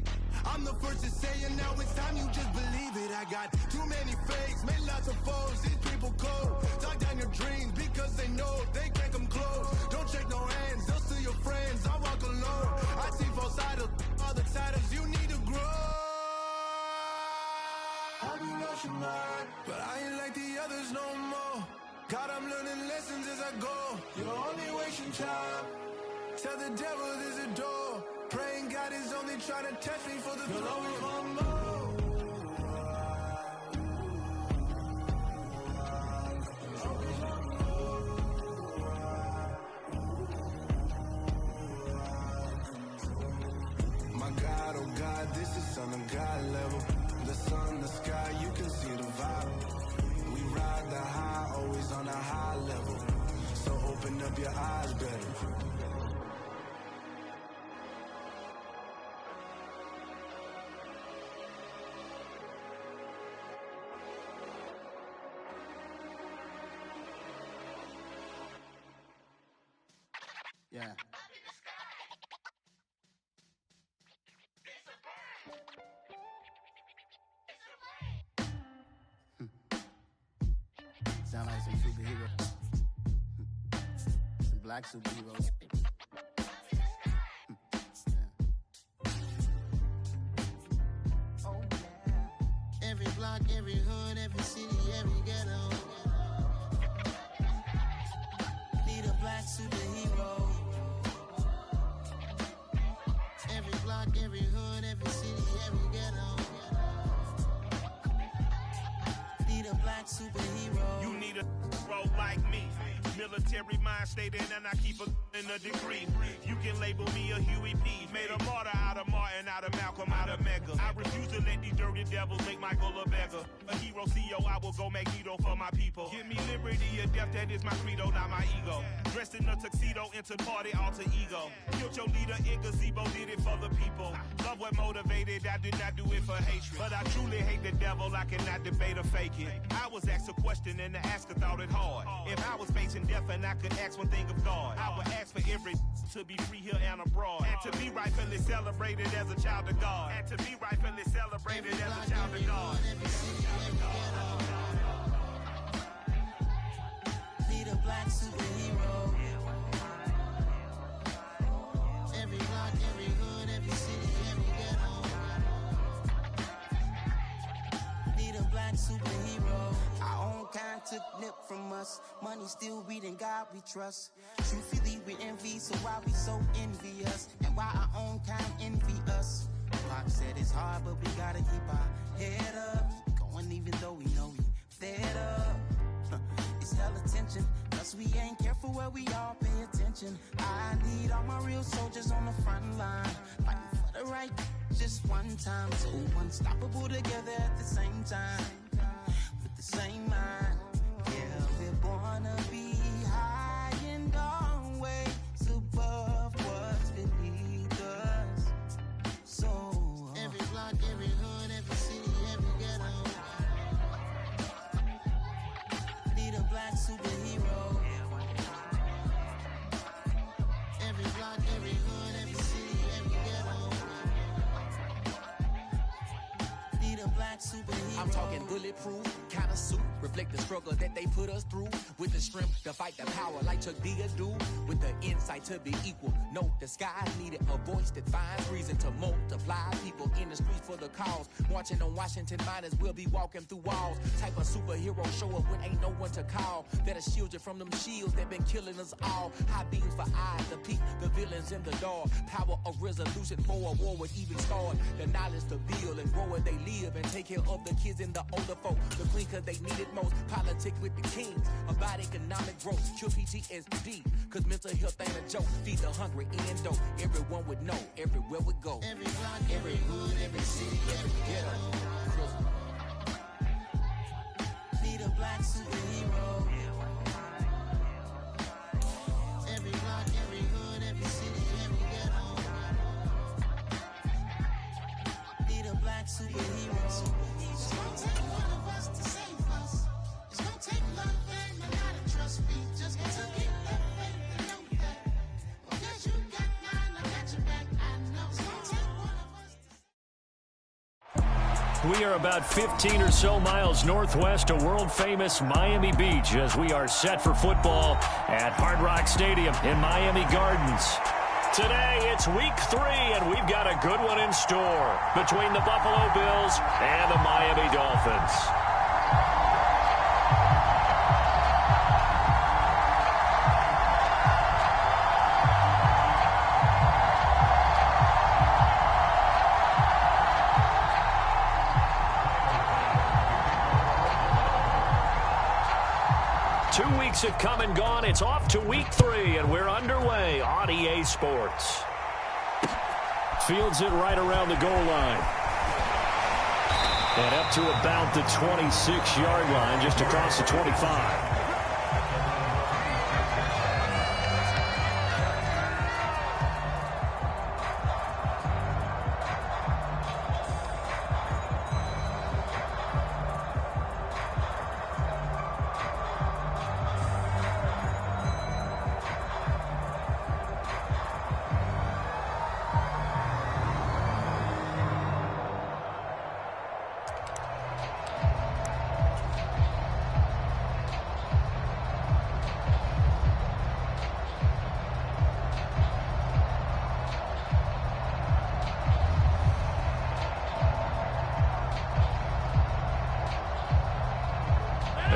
I'm the first to say it, now it's time you just believe it. I got too many fakes, made lots of foes. These people cold. Talk down your dreams because they know they can't come close. Don't shake no hands, they'll steal your friends. I walk alone. I see false idols, other titles, you need to grow. Have you lost your mind? But I ain't like the others no more. God, I'm learning lessons as I go. You're only wasting time. Tell the devil there's a door. Praying God is only trying to test me for the throne. You'll always want more. My God, oh God, this is Son of God level. The sun, the sky, you can see the vibe. We ride the high, always on a high level. So open up your eyes better. Yeah. Sound like some superheroes. Some black superheroes. Oh, yeah. Every block, every hood, every city, every ghetto. Need a black superhero. Every block, every hood, every city, every ghetto. Need a black superhero. You need a bro like me. Military mind state in and I keep in a degree. You can label me a Huey P. Made a martyr out of Martin, out of Malcolm, out of Mega. I refuse to let these dirty devils make Michael a beggar. A hero hero CEO, I will go Magneto for my people. Give me liberty or death, that is my credo, not my ego. Dressed in a tuxedo, into party, alter ego. Killed your leader in gazebo, did it for the people. Love what motivated, I did not do it for hatred. But I truly hate the devil, I cannot debate or fake it. I was asked a question and the asker thought it hard. If I was facing death and I could ask one thing of God, I would ask for every to be free here and abroad. And to be rightfully celebrated as a child of God. And to be rightfully celebrated as a child of God. Be the black superhero. Every block, every hood, every city, every ghetto. Be the black superhero. Our own kind took nip from us. Money still reading God we trust. Truthfully we envy, so why we so envious? And why our own kind envy us? Block said it's hard, but we gotta keep our head up. Going even though we know we fed up. It's hell attention, cause we ain't careful where we all pay attention. I need all my real soldiers on the front line, fighting for the right just one time. So unstoppable together at the same time, with the same mind. Yeah, we're born to be high and always above what's beneath us. So every block, every hood, every city, every ghetto. Need a black superhero. Every block, every hood, every city, every ghetto. Need a black superhero. I'm talking bulletproof kind of suit, reflect the struggle that they put us through. With the strength to fight the power like Chuck D do. With the insight to be equal. Note the sky needed a voice that finds reason to multiply. People in the streets for the cause. Marching on Washington, might as well be walking through walls. Type of superhero show up when ain't no one to call. That'll shield you from them shields that been killing us all. High beams for eyes to peek the villains in the dark. Power of resolution for a war would even start. The knowledge to build and grow where they live and take care of the kids and the older folk. The clean cause they need it most. Politics with the kings. About economic growth. Cure PTSD. Cause mental health ain't a joke. Feed the hungry and dope. Everyone would know. Everywhere we go. Every block, every hood, every city, every ghetto. Need a black superhero. Every block, every hood, every city, every ghetto. Need a black superhero. It's gonna take one of us to save us. It's gonna take love and a lot of trust. We just got to get that faith and know that. Because you got mine, I got your back. I know it's gonna take one of us. We are about 15 or so miles northwest of world-famous Miami Beach as we are set for football at Hard Rock Stadium in Miami Gardens. Today, it's week 3, and we've got a good one in store between the Buffalo Bills and the Miami Dolphins. 2 weeks have come and gone. It's off to week 3, and we're underway on EA Sports. Fields it right around the goal line. And up to about the 26-yard line, just across the 25.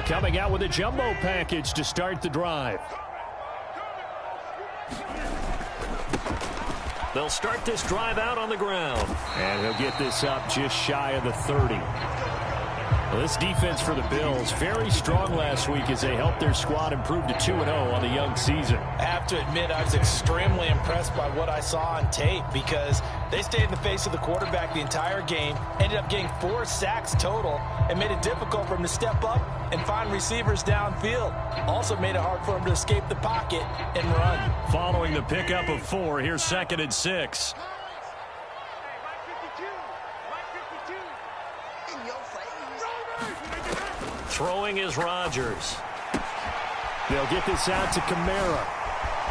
'Coming out with a jumbo package to start the drive. They'll start this drive out on the ground. And he'll get this up just shy of the 30. Well, this defense for the Bills, very strong last week as they helped their squad improve to 2-0 on the young season. I have to admit, I was extremely impressed by what I saw on tape because they stayed in the face of the quarterback the entire game, ended up getting 4 sacks total, and made it difficult for him to step up and find receivers downfield. Also made it hard for him to escape the pocket and run. Following the pickup of 4, here's 2nd and 6. Throwing is Rodgers. They'll get this out to Kamara.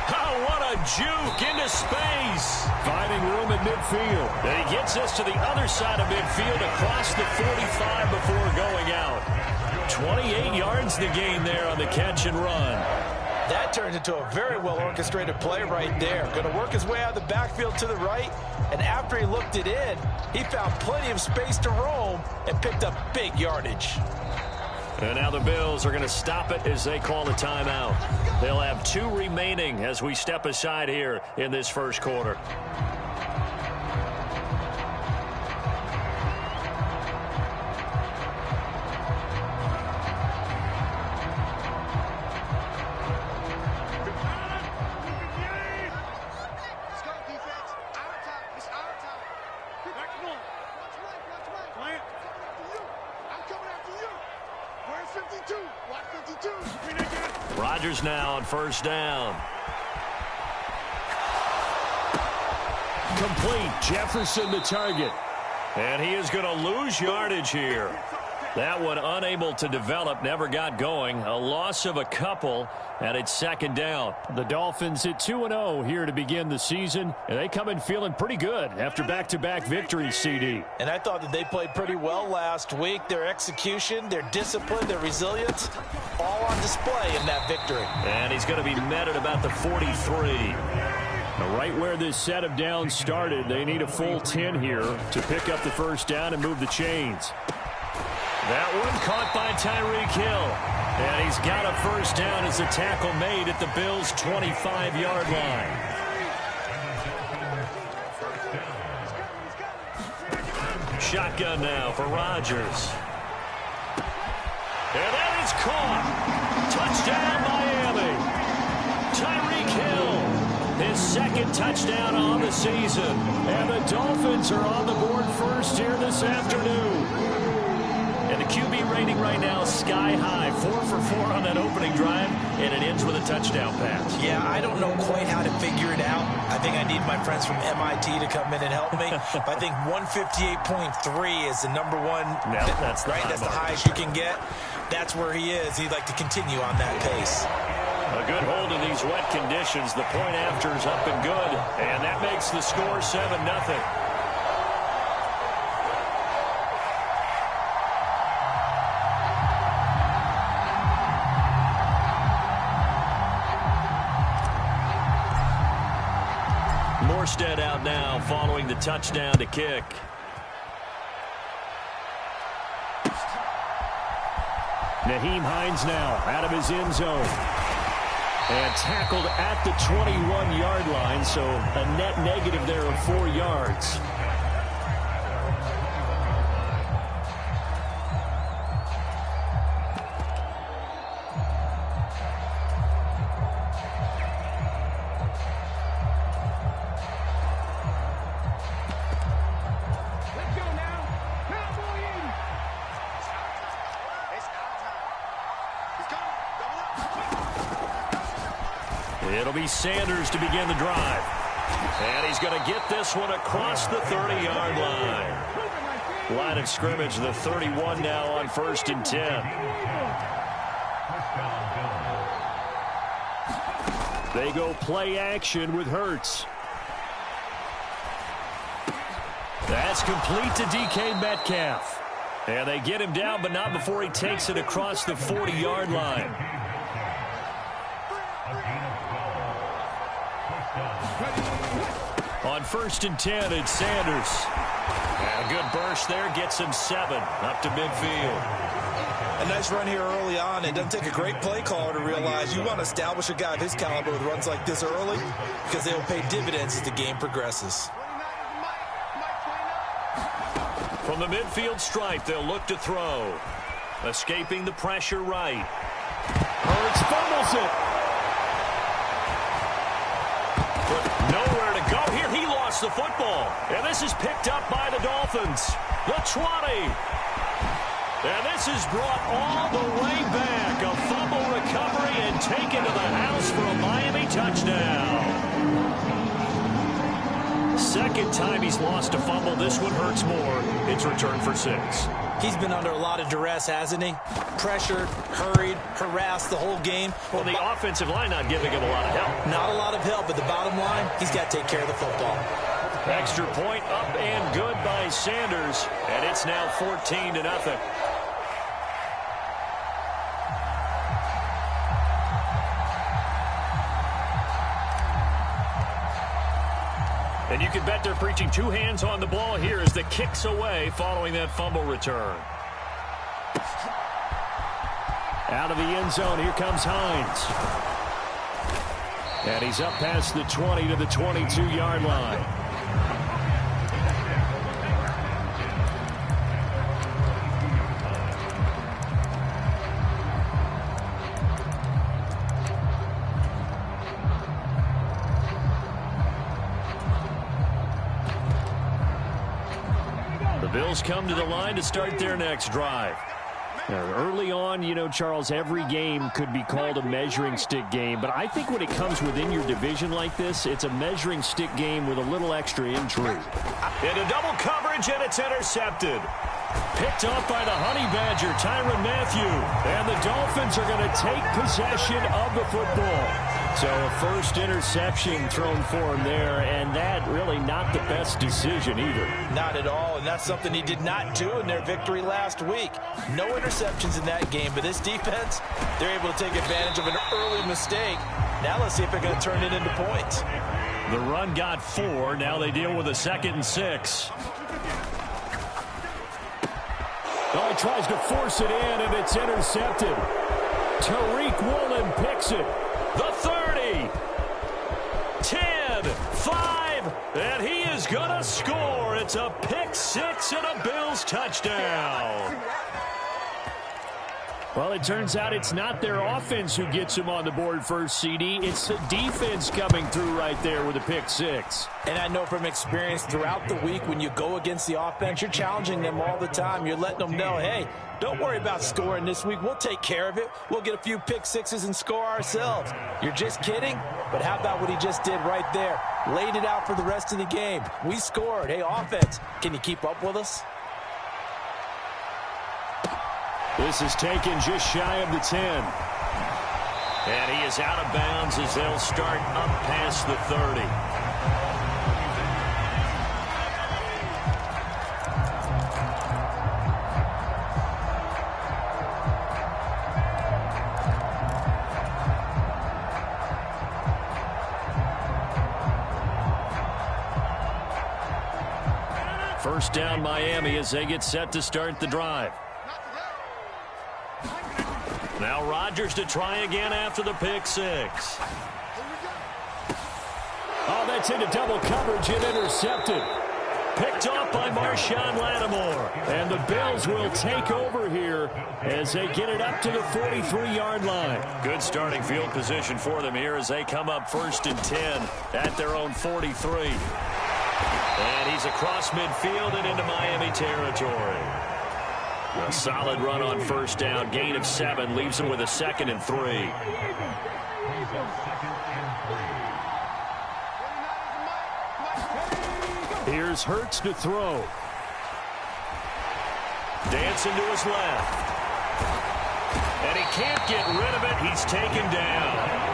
Oh, what a juke into space. Finding room at midfield. And he gets us to the other side of midfield across the 45 before going out. 28 yards the gain there on the catch and run. That turned into a very well-orchestrated play right there. Going to work his way out of the backfield to the right, and after he looked it in, he found plenty of space to roam and picked up big yardage. And now the Bills are going to stop it as they call a timeout. They'll have 2 remaining as we step aside here in this first quarter. Rodgers now on first down. Complete. Jefferson the target. And he is going to lose yardage here. That one unable to develop, never got going. A loss of a couple, and it's 2nd down. The Dolphins at 2-0 here to begin the season, and they come in feeling pretty good after back-to-back victories, CD. And I thought that they played pretty well last week. Their execution, their discipline, their resilience, all on display in that victory. And he's going to be met at about the 43. Right where this set of downs started, they need a full 10 here to pick up the first down and move the chains. That one caught by Tyreek Hill. And he's got a first down as a tackle made at the Bills' 25-yard line. Shotgun now for Rodgers. And that is caught. Touchdown, Miami. Tyreek Hill, his 2nd touchdown on the season. And the Dolphins are on the board first here this afternoon. And the QB rating right now sky high. 4 for 4 on that opening drive, and it ends with a touchdown pass. Yeah, I don't know quite how to figure it out. I think I need my friends from MIT to come in and help me. But I think 158.3 is the number one. No, that's the right. That's the highest you can get. That's where he is. He'd like to continue on that pace. A good hold in these wet conditions. The point after is up and good, and that makes the score 7-0. Morstead out now following the touchdown to kick. Nyheim Hines now out of his end zone. And tackled at the 21-yard line, so a net negative there of 4 yards. It'll be Sanders to begin the drive. And he's going to get this one across the 30-yard line. Line of scrimmage, the 31 now on 1st and 10. They go play action with Hurts. That's complete to DK Metcalf. And they get him down, but not before he takes it across the 40-yard line. On 1st and 10, it's Sanders. And a good burst there gets him 7 up to midfield. A nice run here early on. It doesn't take a great play caller to realize you want to establish a guy of his caliber with runs like this early because they will pay dividends as the game progresses. From the midfield stripe, they'll look to throw. Escaping the pressure right. Hurts fumbles it. Nowhere to go here. He lost the football. And this is picked up by the Dolphins. The 20. And this is brought all the way back. A fumble recovery and taken to the house for a Miami touchdown. Second time he's lost a fumble. This one hurts more. It's returned for 6. He's been under a lot of duress, hasn't he? Pressured, hurried, harassed the whole game. Well, the offensive line not giving him a lot of help. Not a lot of help, but the bottom line, he's got to take care of the football. Extra point up and good by Sanders. And it's now 14-0. And you can bet they're preaching 2 hands on the ball here as the kick's away following that fumble return. Out of the end zone, here comes Hines. And he's up past the 20 to the 22-yard line. Bills come to the line to start their next drive. Now, early on, you know, Charles, every game could be called a measuring stick game, but I think when it comes within your division like this, it's a measuring stick game with a little extra intrigue. Into double coverage, and it's intercepted. Picked off by the Honey Badger, Tyrann Mathieu. And the Dolphins are going to take possession of the football. So a first interception thrown for him there, and that really not the best decision either. Not at all, and that's something he did not do in their victory last week. No interceptions in that game, but this defense, they're able to take advantage of an early mistake. Now let's see if they're going to turn it into points. The run got 4. Now they deal with a 2nd and 6. Oh, he tries to force it in, and it's intercepted. Tariq Woolen picks it. The 30, 10, 5, and he is going to score. It's a pick 6 and a Bills touchdown. Well, it turns out it's not their offense who gets him on the board first, CD. It's the defense coming through right there with a pick 6. And I know from experience throughout the week when you go against the offense, you're challenging them all the time. You're letting them know, hey, don't worry about scoring this week. We'll take care of it. We'll get a few pick 6s and score ourselves. You're just kidding? But how about what he just did right there? Laid it out for the rest of the game. We scored. Hey, offense, can you keep up with us? This is taken just shy of the 10. And he is out of bounds as they'll start up past the 30. First down Miami as they get set to start the drive. Now Rodgers to try again after the pick 6. Oh, that's into double coverage and intercepted. Picked off by Marshawn Lattimore. And the Bills will take over here as they get it up to the 43-yard line. Good starting field position for them here as they come up 1st and 10 at their own 43. And he's across midfield and into Miami territory. A solid run on first down. Gain of 7 leaves him with a 2nd and 3. Here's Hurts to throw. Dancing to his left. And he can't get rid of it. He's taken down.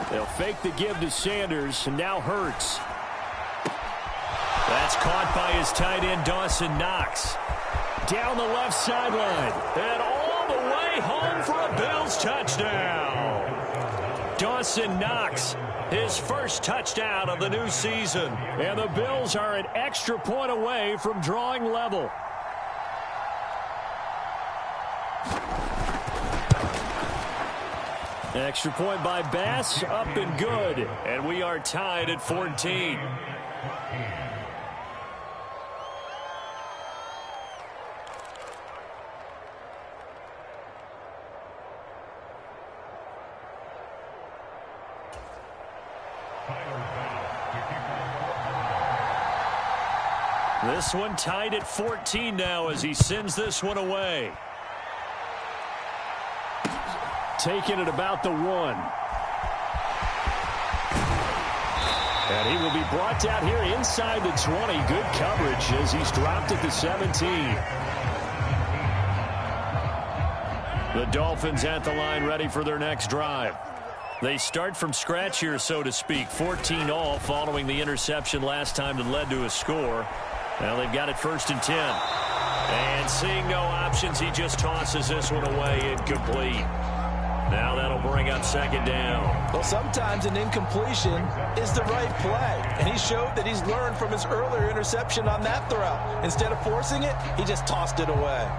They'll fake the give to Sanders, and now Hurts. That's caught by his tight end, Dawson Knox. Down the left sideline. And all the way home for a Bills touchdown. Dawson Knox, his first touchdown of the new season. And the Bills are an extra point away from drawing level. Extra point by Bass, up and good. And we are tied at 14. This one tied at 14 now as he sends this one away. Taking it about the 1. And he will be brought down here inside the 20. Good coverage as he's dropped at the 17. The Dolphins at the line ready for their next drive. They start from scratch here, so to speak. 14 all following the interception last time that led to a score. Now they've got it 1st and 10. And seeing no options, he just tosses this one away incomplete. Now that'll bring up 2nd down. Well, sometimes an incompletion is the right play. And he showed that he's learned from his earlier interception on that throw. Instead of forcing it, he just tossed it away.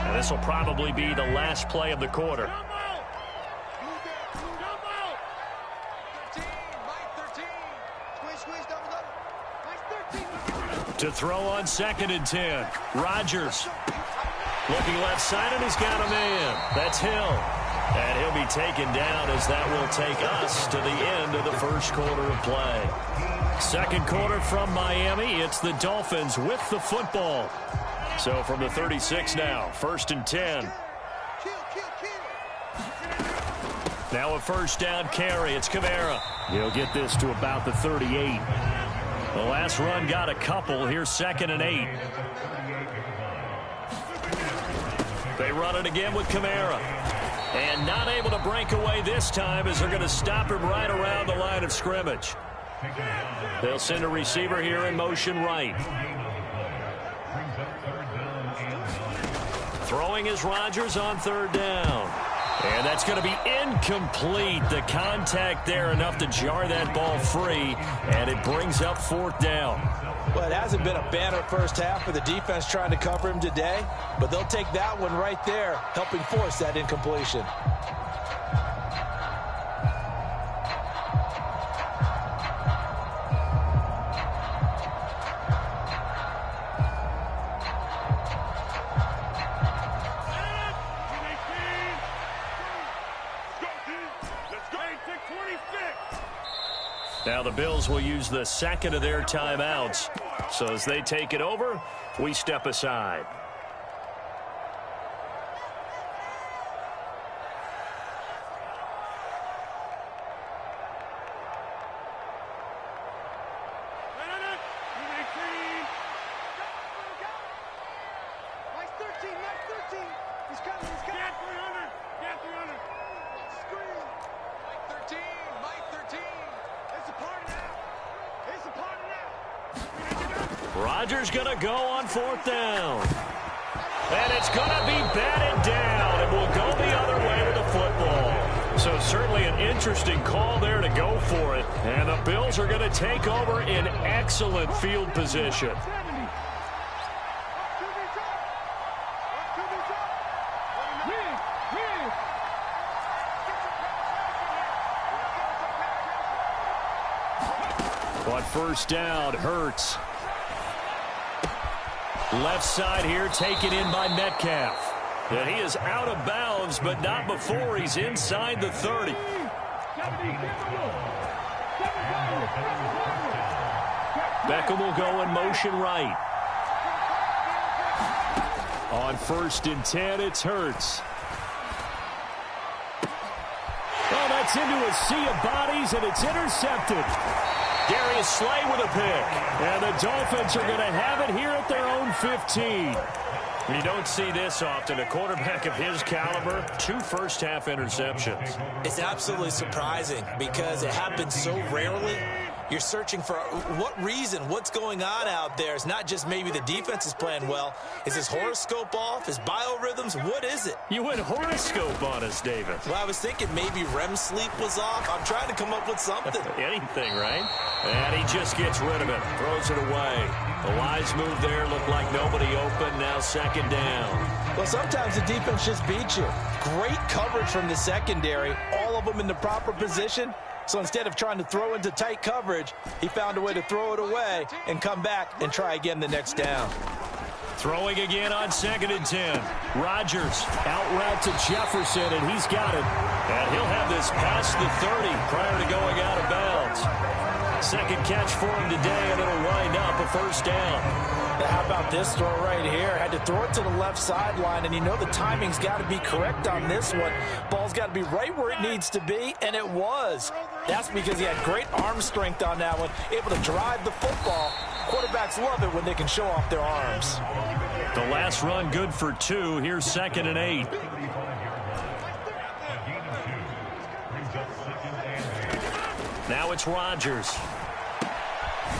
And this will probably be the last play of the quarter. To throw on 2nd and 10. Rodgers looking left side, and he's got a man. That's Hill. And he'll be taken down as that will take us to the end of the first quarter of play. Second quarter from Miami. It's the Dolphins with the football. So from the 36 now, 1st and 10. Now a 1st down carry. It's Kamara. He'll get this to about the 38. The last run got a couple. Here's 2nd and 8. They run it again with Kamara. And not able to break away this time as they're going to stop him right around the line of scrimmage. They'll send a receiver here in motion right. Throwing is Rodgers on 3rd down. And that's going to be incomplete. The contact there enough to jar that ball free. And it brings up 4th down. Well, it hasn't been a banner first half for the defense trying to cover him today. But they'll take that one right there, helping force that incompletion. Now the Bills will use the 2nd of their timeouts. So as they take it over, we step aside. Rodgers going to go on 4th down. And it's going to be batted down, and we'll go the other way with the football. So certainly an interesting call there to go for it. And the Bills are going to take over in excellent field position. On 1st down, Hurts. Left side here taken in by Metcalf. And he is out of bounds, but not before he's inside the 30. Beckham will go in motion right. On 1st and 10, it's Hurts. Oh, that's into a sea of bodies, and it's intercepted. Darius Slay with a pick. And the Dolphins are going to have it here at their own 15. You don't see this often. A quarterback of his caliber, 2 first-half interceptions. It's absolutely surprising because it happens so rarely. You're searching for what reason, what's going on out there. It's not just maybe the defense is playing well. Is his horoscope off? His biorhythms? What is it? You went horoscope on us, David. Well, I was thinking maybe REM sleep was off. I'm trying to come up with something. Anything, right? And he just gets rid of it. Throws it away. The wise move there looked like nobody open. Now second down. Well, sometimes the defense just beats you. Great coverage from the secondary. All of them in the proper position. So instead of trying to throw into tight coverage, he found a way to throw it away and come back and try again the next down. Throwing again on 2nd and 10. Rodgers out route to Jefferson, and he's got it. And he'll have this past the 30 prior to going out of bounds. Second catch for him today, and it'll wind up a first down. Now, how about this throw right here? Had to throw it to the left sideline, and you know the timing's got to be correct on this one. Ball's got to be right where it needs to be, and it was. That's because he had great arm strength on that one, able to drive the football. Quarterbacks love it when they can show off their arms. The last run good for 2. Here's 2nd and 8. Now it's Rodgers.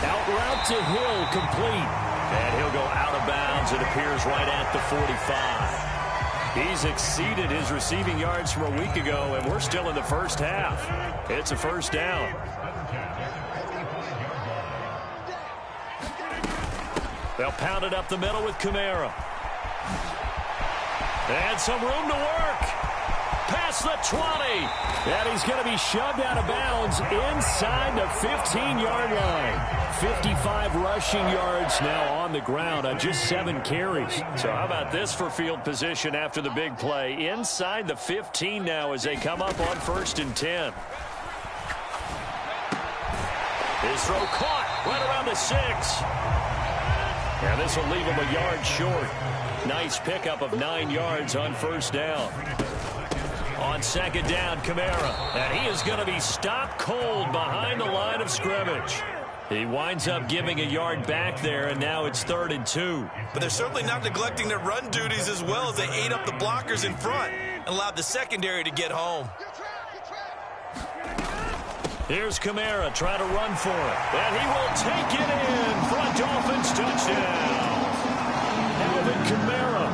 Out route to Hill, complete. And he'll go out of bounds. It appears right at the 45. He's exceeded his receiving yards from a week ago, and we're still in the first half. It's a first down. They'll pound it up the middle with Kamara. And some room to work. Past the 20. And he's going to be shoved out of bounds inside the 15-yard line. 55 rushing yards now on the ground on just 7 carries. So how about this for field position after the big play? Inside the 15 now as they come up on 1st and 10. His throw caught right around the 6. And this will leave him a yard short. Nice pickup of 9 yards on first down. On second down, Kamara. And he is going to be stopped cold behind the line of scrimmage. He winds up giving a yard back there, and now it's 3rd and 2. But they're certainly not neglecting their run duties as well as they ate up the blockers in front and allowed the secondary to get home. Here's Kamara trying to run for it. And he will take it in for a Dolphins touchdown. Alvin Kamara,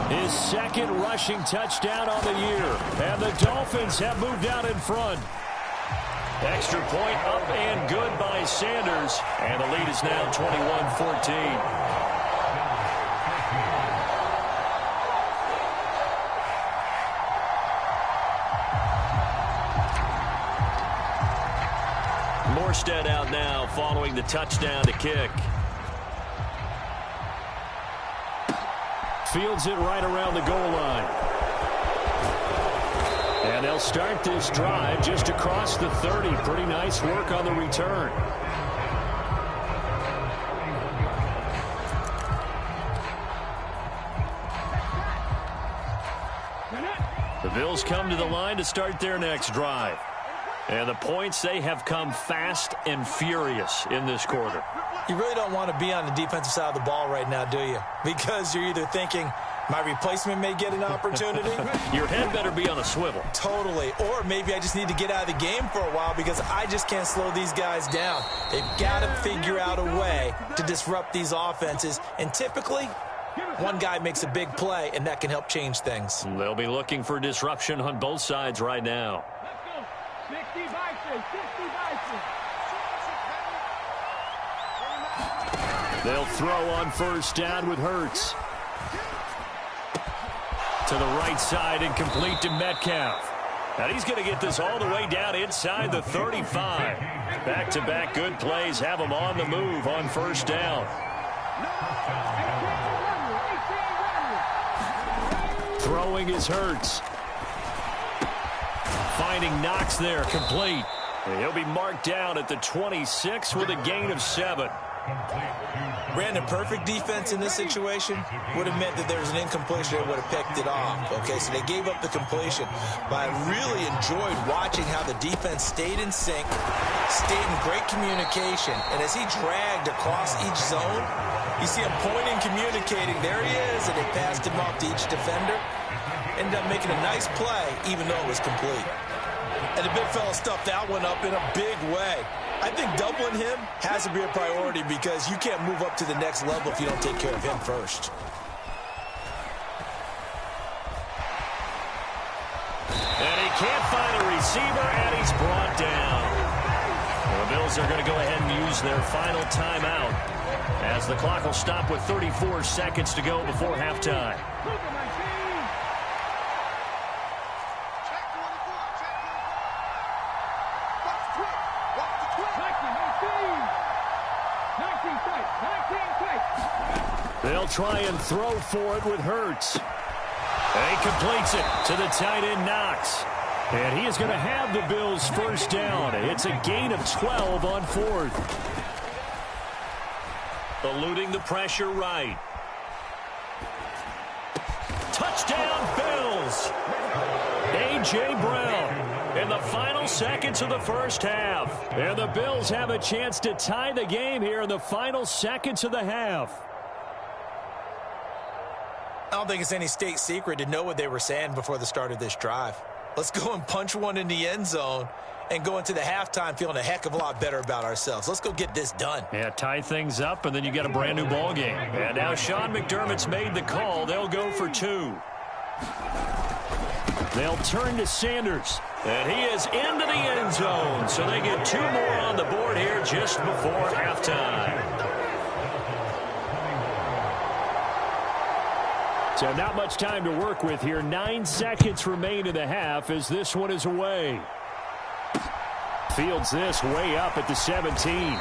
his 2nd rushing touchdown on the year. And the Dolphins have moved out in front. Extra point up and good by Sanders. And the lead is now 21-14. Morstead out now following the touchdown to kick. Fields it right around the goal line. And they'll start this drive just across the 30. Pretty nice work on the return. The Bills come to the line to start their next drive. And the points, they have come fast and furious in this quarter. You really don't want to be on the defensive side of the ball right now, do you? Because you're either thinking, my replacement may get an opportunity. Your head better be on a swivel. Totally. Or maybe I just need to get out of the game for a while because I just can't slow these guys down. They've got to figure out a way to disrupt these offenses. And typically, one guy makes a big play, and that can help change things. They'll be looking for disruption on both sides right now. They'll throw on first down with Hurts. To the right side and complete to Metcalf. And he's going to get this all the way down inside the 35. Back-to-back good plays have him on the move on first down. Throwing is Hurts. Finding Knox there, complete. And he'll be marked down at the 26 with a gain of 7. Brandon, perfect defense in this situation would have meant that there was an incompletion. They would have picked it off. Okay, so they gave up the completion. But I really enjoyed watching how the defense stayed in sync, stayed in great communication. And as he dragged across each zone, you see him pointing, communicating. There he is, and they passed him off to each defender. Ended up making a nice play, even though it was complete. And the big fella stuffed that one up in a big way. I think doubling him has to be a priority because you can't move up to the next level if you don't take care of him first. And he can't find a receiver, and he's brought down. The Bills are going to go ahead and use their final timeout as the clock will stop with 34 seconds to go before halftime. They'll try and throw for it with Hurts. And he completes it to the tight end Knox. And he is going to have the Bills first down. It's a gain of 12 on fourth. Eluding the pressure right. Touchdown Bills. A.J. Brown in the final seconds of the first half. And the Bills have a chance to tie the game here in the final seconds of the half. I don't think it's any state secret to know what they were saying before the start of this drive. Let's go and punch one in the end zone and go into the halftime feeling a heck of a lot better about ourselves. Let's go get this done. Yeah, tie things up, and then you got a brand-new ball game. And now Sean McDermott's made the call. They'll go for two. They'll turn to Sanders. And he is into the end zone. So they get two more on the board here just before halftime. So not much time to work with here. 9 seconds remain in the half as this one is away. Fields this way up at the 17.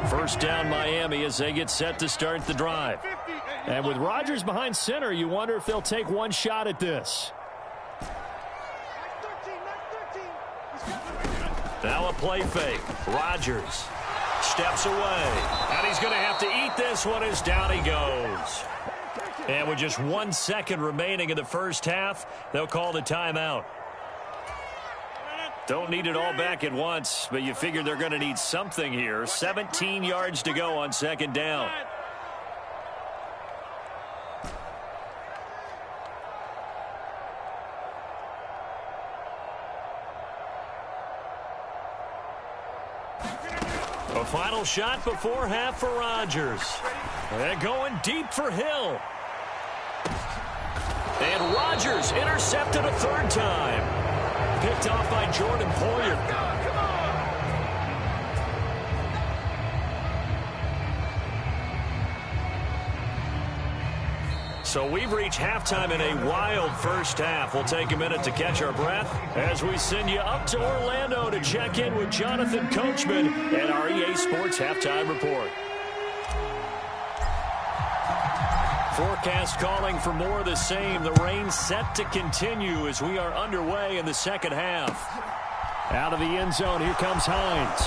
First down Miami as they get set to start the drive. And with Rodgers behind center, you wonder if they'll take one shot at this. Now a play fake. Rodgers steps away. And he's going to have to eat this one as down he goes. And with just 1 second remaining in the first half, they'll call the timeout. Don't need it all back at once, but you figure they're going to need something here. 17 yards to go on second down. A final shot before half for Rodgers. They're going deep for Hill. And Rodgers intercepted a third time. Picked off by Jordan Poyer. So we've reached halftime in a wild first half. We'll take a minute to catch our breath as we send you up to Orlando to check in with Jonathan Coachman and our EA Sports Halftime Report. Forecast calling for more of the same. The rain set to continue as we are underway in the second half. Out of the end zone, here comes Hines.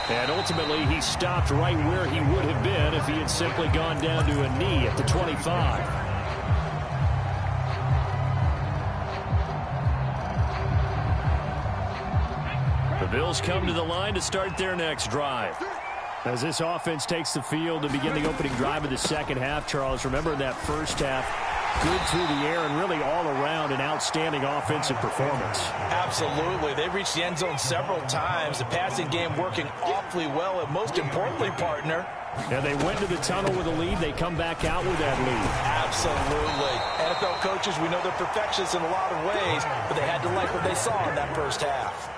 And ultimately, he stopped right where he would have been if he had simply gone down to a knee at the 25. The Bills come to the line to start their next drive. As this offense takes the field to begin the opening drive of the second half, Charles, remember in that first half, good through the air and really all around an outstanding offensive performance. Absolutely. They reached the end zone several times. The passing game working awfully well, and most importantly, partner. And they went to the tunnel with a lead. They come back out with that lead. Absolutely. NFL coaches, we know they're perfectionists in a lot of ways, but they had to like what they saw in that first half.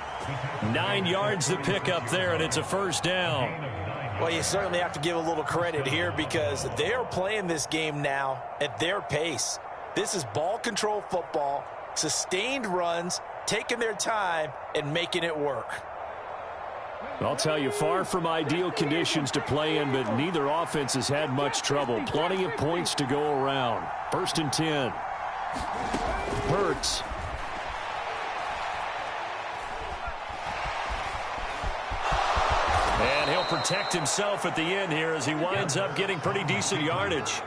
9 yards to pick up there, and it's a first down. Well, you certainly have to give a little credit here because they are playing this game now at their pace. This is ball control football, sustained runs, taking their time, and making it work. I'll tell you, far from ideal conditions to play in, but neither offense has had much trouble. Plenty of points to go around. First and 10. Hurts. And he'll protect himself at the end here as he winds up getting pretty decent yardage.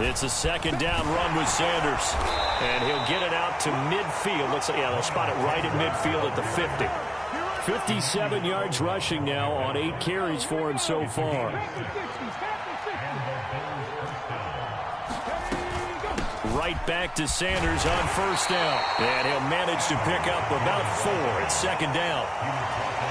It's a second down run with Sanders. And he'll get it out to midfield. Looks like, yeah, they'll spot it right at midfield at the 50. 57 yards rushing now on 8 carries for him so far. Right back to Sanders on first down. And he'll manage to pick up about 4 at second down.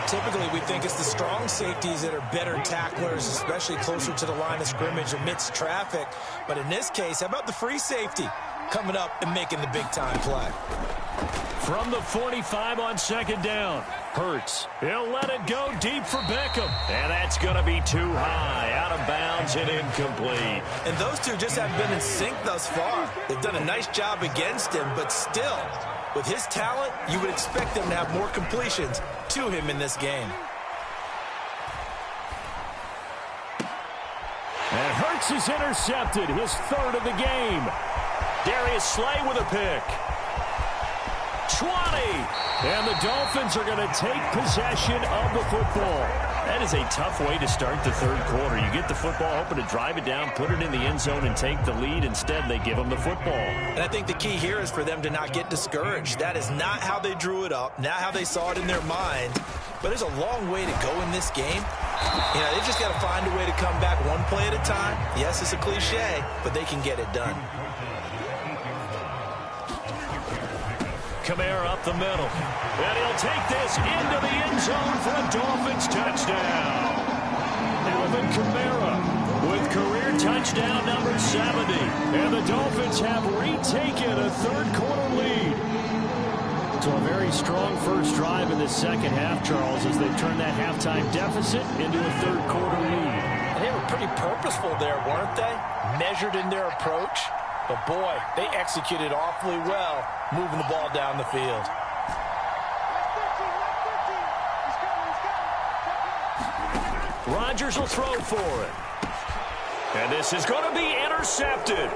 Typically, we think it's the strong safeties that are better tacklers, especially closer to the line of scrimmage amidst traffic. But in this case, how about the free safety coming up and making the big-time play? From the 45 on second down. Hurts. He'll let it go deep for Beckham. And that's going to be too high. Out of bounds and incomplete. And those two just haven't been in sync thus far. They've done a nice job against him, but still, with his talent, you would expect them to have more completions to him in this game. And Hurts is intercepted, his 3rd of the game. Darius Slay with a pick. 20. And the Dolphins are going to take possession of the football. That is a tough way to start the 3rd quarter. You get the football, hoping to drive it down, put it in the end zone, and take the lead. Instead, they give them the football. And I think the key here is for them to not get discouraged. That is not how they drew it up, not how they saw it in their mind. But there's a long way to go in this game. You know, they just got to find a way to come back one play at a time. Yes, it's a cliche, but they can get it done. Kamara up the middle. And he'll take this into the end zone for a Dolphins touchdown. Alvin Kamara with career touchdown number 70. And the Dolphins have retaken a 3rd quarter lead. So a very strong first drive in the second half, Charles, as they turn that halftime deficit into a 3rd quarter lead. They were pretty purposeful there, weren't they? Measured in their approach. But, boy, they executed awfully well, moving the ball down the field. Rodgers will throw for it. And this is going to be intercepted.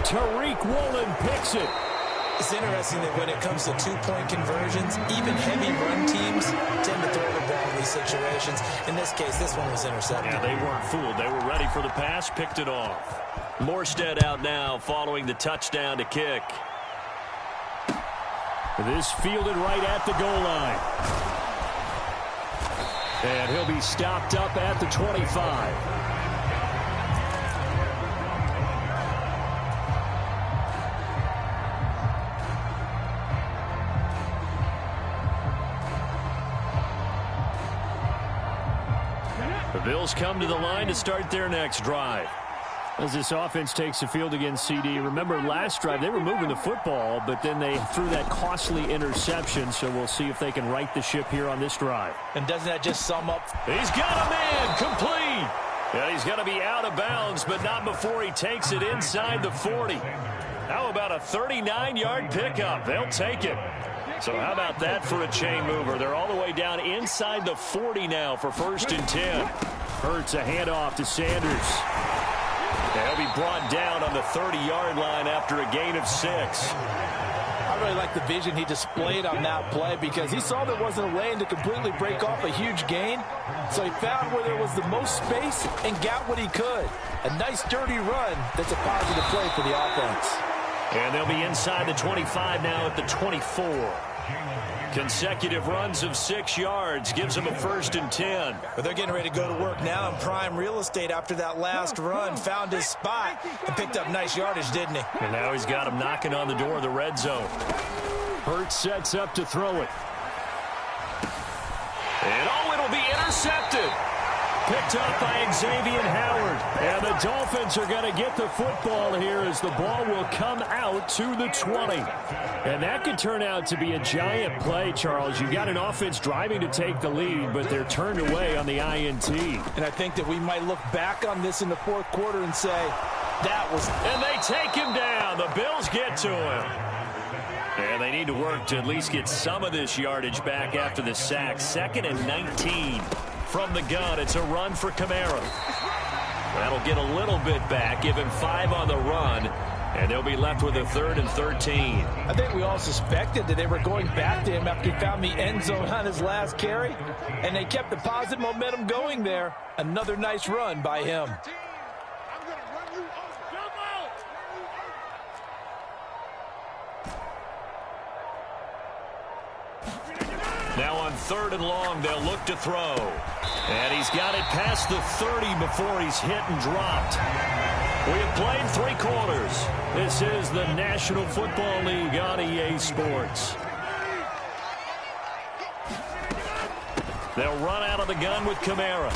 Tariq Woolen picks it. It's interesting that when it comes to 2-point conversions, even heavy run teams tend to throw the ball in these situations. In this case, this one was intercepted. Yeah, they weren't fooled. They were ready for the pass, picked it off. Morstead out now following the touchdown to kick. This fielded right at the goal line. And he'll be stopped up at the 25. The Bills come to the line to start their next drive. As this offense takes the field against CD, remember last drive they were moving the football, but then they threw that costly interception, so we'll see if they can right the ship here on this drive. And doesn't that just sum up? He's got a man, complete. Yeah, he's going to be out of bounds, but not before he takes it inside the 40. How about a 39-yard pickup? They'll take it. So how about that for a chain mover? They're all the way down inside the 40 now for 1st and 10. Hurts a handoff to Sanders. He'll be brought down on the 30-yard line after a gain of 6. I really like the vision he displayed on that play because he saw there wasn't a lane to completely break off a huge gain. So he found where there was the most space and got what he could. A nice dirty run that's a positive play for the offense. And they'll be inside the 25 now at the 24. Consecutive runs of 6 yards gives them a 1st and 10. But they're getting ready to go to work now in prime real estate after that last run. Found his spot and picked up nice yardage, didn't he? And now he's got him knocking on the door of the red zone. Hurts sets up to throw it. And it'll be intercepted. Picked up by Xavier Howard. And the Dolphins are going to get the football here as the ball will come out to the 20. And that could turn out to be a giant play, Charles. You've got an offense driving to take the lead, but they're turned away on the INT. And I think that we might look back on this in the 4th quarter and say, that was... And they take him down. The Bills get to him. And they need to work to at least get some of this yardage back after the sack. 2nd and 19. From the gun, it's a run for Kamara. That'll get a little bit back, give him 5 on the run, and they'll be left with a 3rd and 13. I think we all suspected that they were going back to him after he found the end zone on his last carry, and they kept the positive momentum going there. Another nice run by him. Now on 3rd and long, they'll look to throw. And he's got it past the 30 before he's hit and dropped. We have played 3 quarters. This is the National Football League on EA Sports. They'll run out of the gun with Kamara.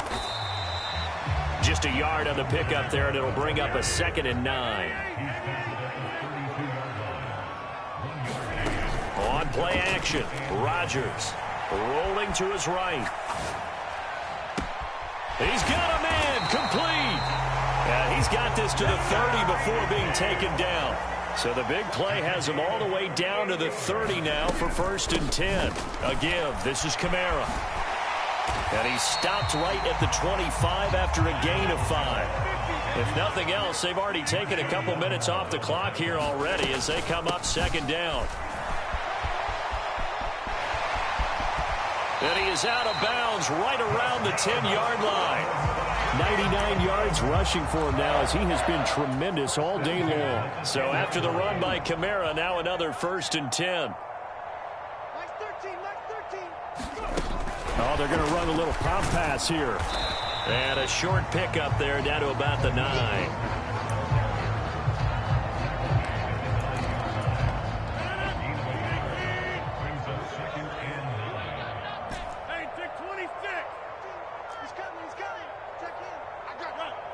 Just a yard on the pickup there, and it'll bring up a 2nd and 9. On play action, Rodgers rolling to his right. He's got a man, complete. Yeah, he's got this to the 30 before being taken down. So the big play has him all the way down to the 30 now for 1st and 10. A give. This is Kamara. And he stopped right at the 25 after a gain of 5. If nothing else, they've already taken a couple minutes off the clock here already as they come up 2nd down. And he is out of bounds right around the 10-yard line. 99 yards rushing for him now as he has been tremendous all day long. So after the run by Kamara, now another 1st and 10. Oh, they're going to run a little pop pass here. And a short pickup there down to about the 9.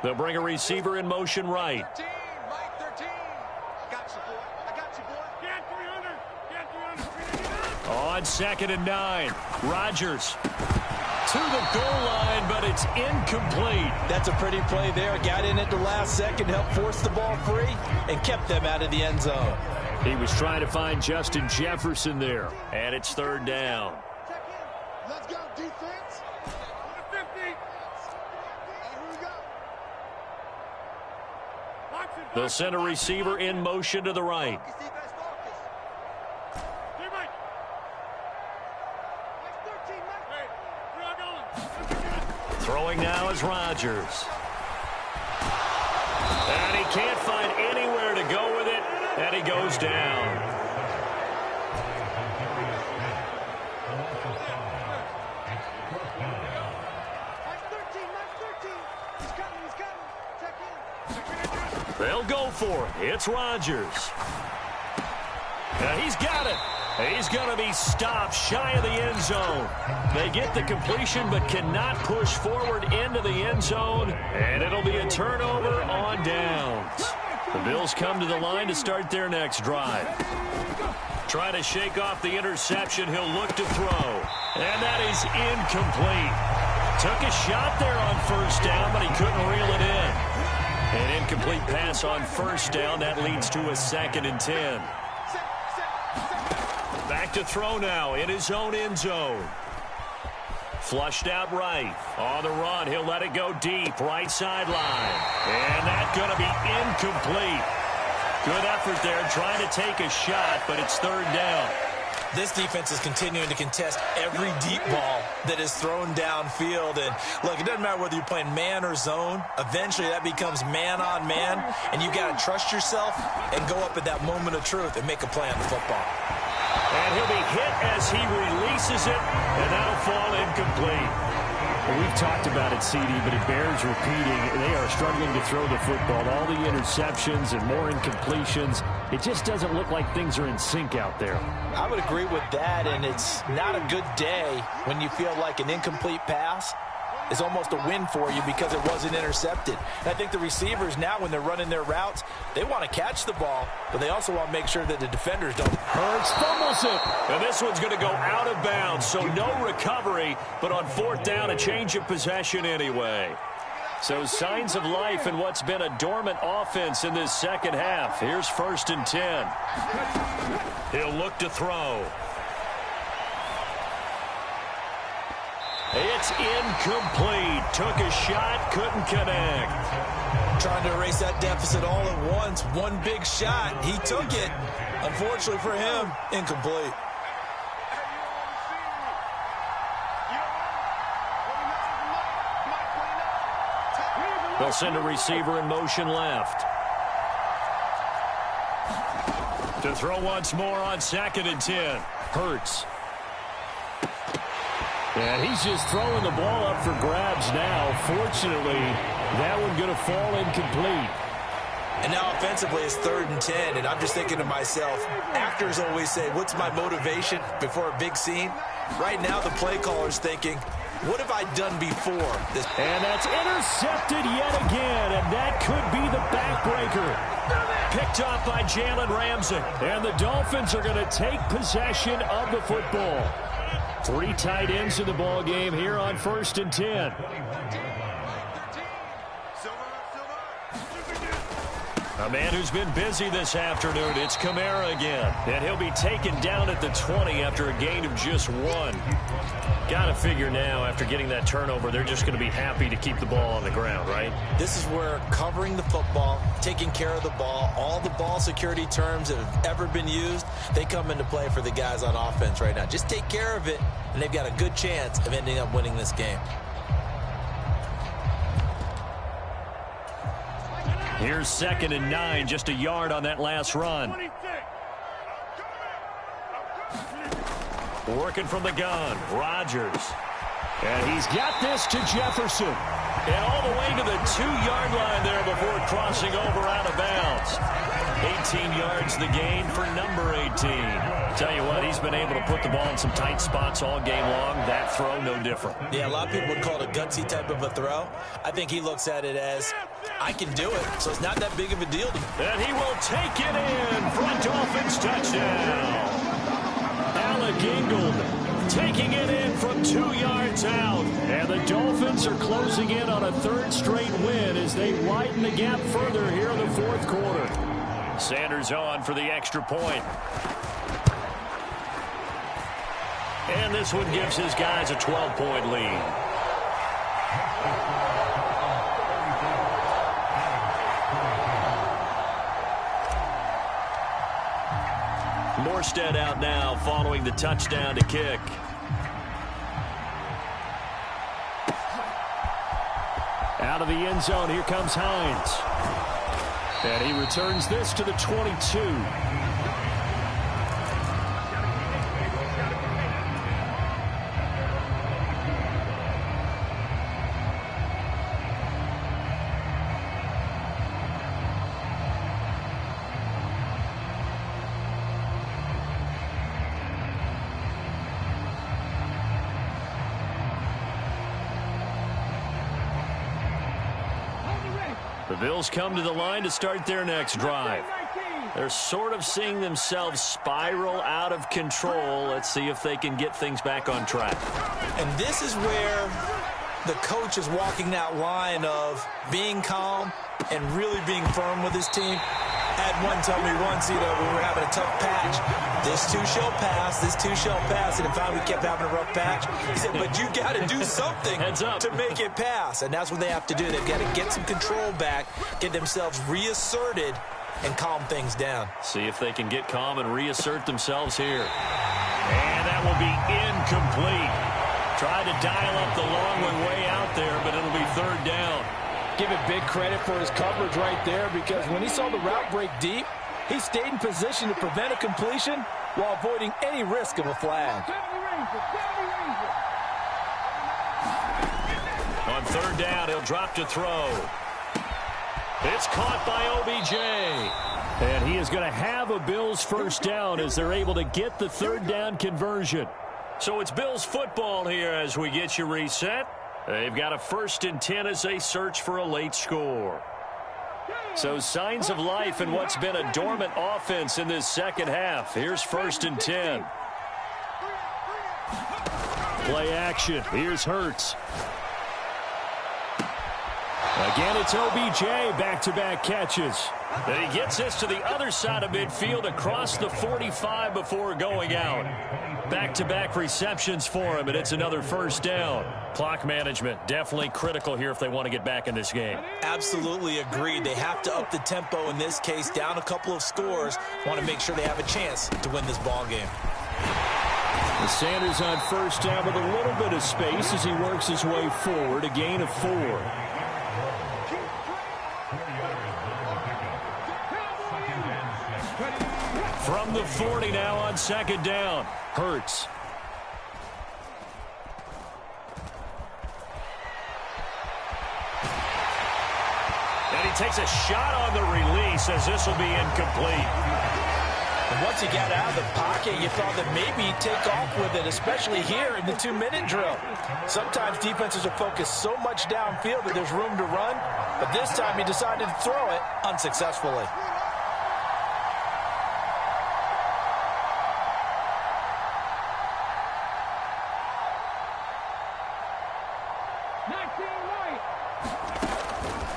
They'll bring a receiver in motion right. 13, Mike 13. Got you, boy. I got you, boy. Get 300. Get 300. On 2nd and 9. Rodgers to the goal line, but it's incomplete. That's a pretty play there. Got in at the last second, helped force the ball free, and kept them out of the end zone. He was trying to find Justin Jefferson there, and it's 3rd down. Let's go, defense. 50. They'll send a receiver in motion to the right. Throwing now is Rodgers. And he can't find anywhere to go with it, and he goes down. They'll go for it. It's Rodgers. Now he's got it. He's going to be stopped shy of the end zone. They get the completion but cannot push forward into the end zone, and it'll be a turnover on downs. The Bills come to the line to start their next drive. Trying to shake off the interception. He'll look to throw. And that is incomplete. Took a shot there on 1st down, but he couldn't reel it in. An incomplete pass on 1st down. That leads to a 2nd and 10. Back to throw now in his own end zone. Flushed out right. On the run, he'll let it go deep. Right sideline. And that's going to be incomplete. Good effort there trying to take a shot, but it's 3rd down. This defense is continuing to contest every deep ball that is thrown downfield. And, look, it doesn't matter whether you're playing man or zone. Eventually, that becomes man-on-man, and you've got to trust yourself and go up at that moment of truth and make a play on the football. And he'll be hit as he releases it, and that'll fall incomplete. Well, we've talked about it, CD, but it bears repeating. They are struggling to throw the football. All the interceptions and more incompletions. It just doesn't look like things are in sync out there. I would agree with that, and it's not a good day when you feel like an incomplete pass is almost a win for you because it wasn't intercepted. And I think the receivers now, when they're running their routes, they want to catch the ball, but they also want to make sure that the defenders don't. Hurts fumbles it. And this one's going to go out of bounds, so no recovery, but on 4th down, a change of possession anyway. So signs of life in what's been a dormant offense in this 2nd half. Here's 1st and 10. He'll look to throw. It's incomplete. Took a shot, couldn't connect. Trying to erase that deficit all at once. One big shot. He took it. Unfortunately for him, incomplete. They'll send a receiver in motion left. To throw once more on 2nd and 10. Hurts. And he's just throwing the ball up for grabs now. Fortunately, that one going to fall incomplete. And now offensively it's 3rd and 10, and I'm just thinking to myself, actors always say, what's my motivation before a big scene? Right now the play caller's thinking, what have I done before? And that's intercepted yet again, and that could be the backbreaker. Picked off by Jalen Ramsey. And the Dolphins are going to take possession of the football. 3 tight ends in the ball game here on 1st and 10. A man who's been busy this afternoon, it's Kamara again. And he'll be taken down at the 20 after a gain of just 1. Got to figure now, after getting that turnover, they're just going to be happy to keep the ball on the ground, right? This is where covering the football, taking care of the ball, all the ball security terms that have ever been used, they come into play for the guys on offense right now. Just take care of it, and they've got a good chance of ending up winning this game. Here's 2nd and 9, just a yard on that last run. Working from the gun, Rodgers. And he's got this to Jefferson. And all the way to the 2-yard line there before crossing over out of bounds. 18 yards the gain for number 18. Tell you what, he's been able to put the ball in some tight spots all game long. That throw, no different. Yeah, a lot of people would call it a gutsy type of a throw. I think he looks at it as, I can do it, so it's not that big of a deal to me. And he will take it in for a Dolphins touchdown. Alec Ingold taking it in from 2 yards out. And the Dolphins are closing in on a 3rd straight win as they widen the gap further here in the 4th quarter. Sanders on for the extra point. And this one gives his guys a 12-point lead. Morstead out now following the touchdown to kick. Out of the end zone, here comes Hines. And he returns this to the 22. The Bills come to the line to start their next drive. They're sort of seeing themselves spiral out of control. Let's see if they can get things back on track. And this is where the coach is walking that line of being calm and really being firm with his team. Had one tell me once, when we were having a tough patch, this too shall pass, this too shall pass, and in fact we kept having a rough patch. He said, but you got to do something to make it pass, and that's what they have to do. They've got to get some control back, get themselves reasserted, and calm things down. See if they can get calm and reassert themselves here. And that will be incomplete. Tried to dial up the long one way out there, but it'll be 3rd down. Give it big credit for his coverage right there, because when he saw the route break deep, he stayed in position to prevent a completion while avoiding any risk of a flag. On 3rd down, he'll drop to throw. It's caught by OBJ. And he is going to have a Bills 1st down as they're able to get the 3rd down conversion. So it's Bills football here as we get you reset. They've got a 1st and 10 as they search for a late score. So signs of life in what's been a dormant offense in this 2nd half. Here's 1st and 10. Play action. Here's Hurts. Again, it's OBJ, back-to-back catches. And he gets this to the other side of midfield across the 45 before going out. Back-to-back receptions for him, and it's another 1st down. Clock management, definitely critical here if they want to get back in this game. Absolutely agreed. They have to up the tempo in this case, down a couple of scores. Want to make sure they have a chance to win this ball game. Sanders on 1st down with a little bit of space as he works his way forward, a gain of 4. From the 40 now on 2nd down. Hurts. takes a shot on the release as this will be incomplete. And once he got out of the pocket, you thought that maybe he'd take off with it, especially here in the 2-minute drill. Sometimes defenses are focused so much downfield that there's room to run, but this time he decided to throw it unsuccessfully.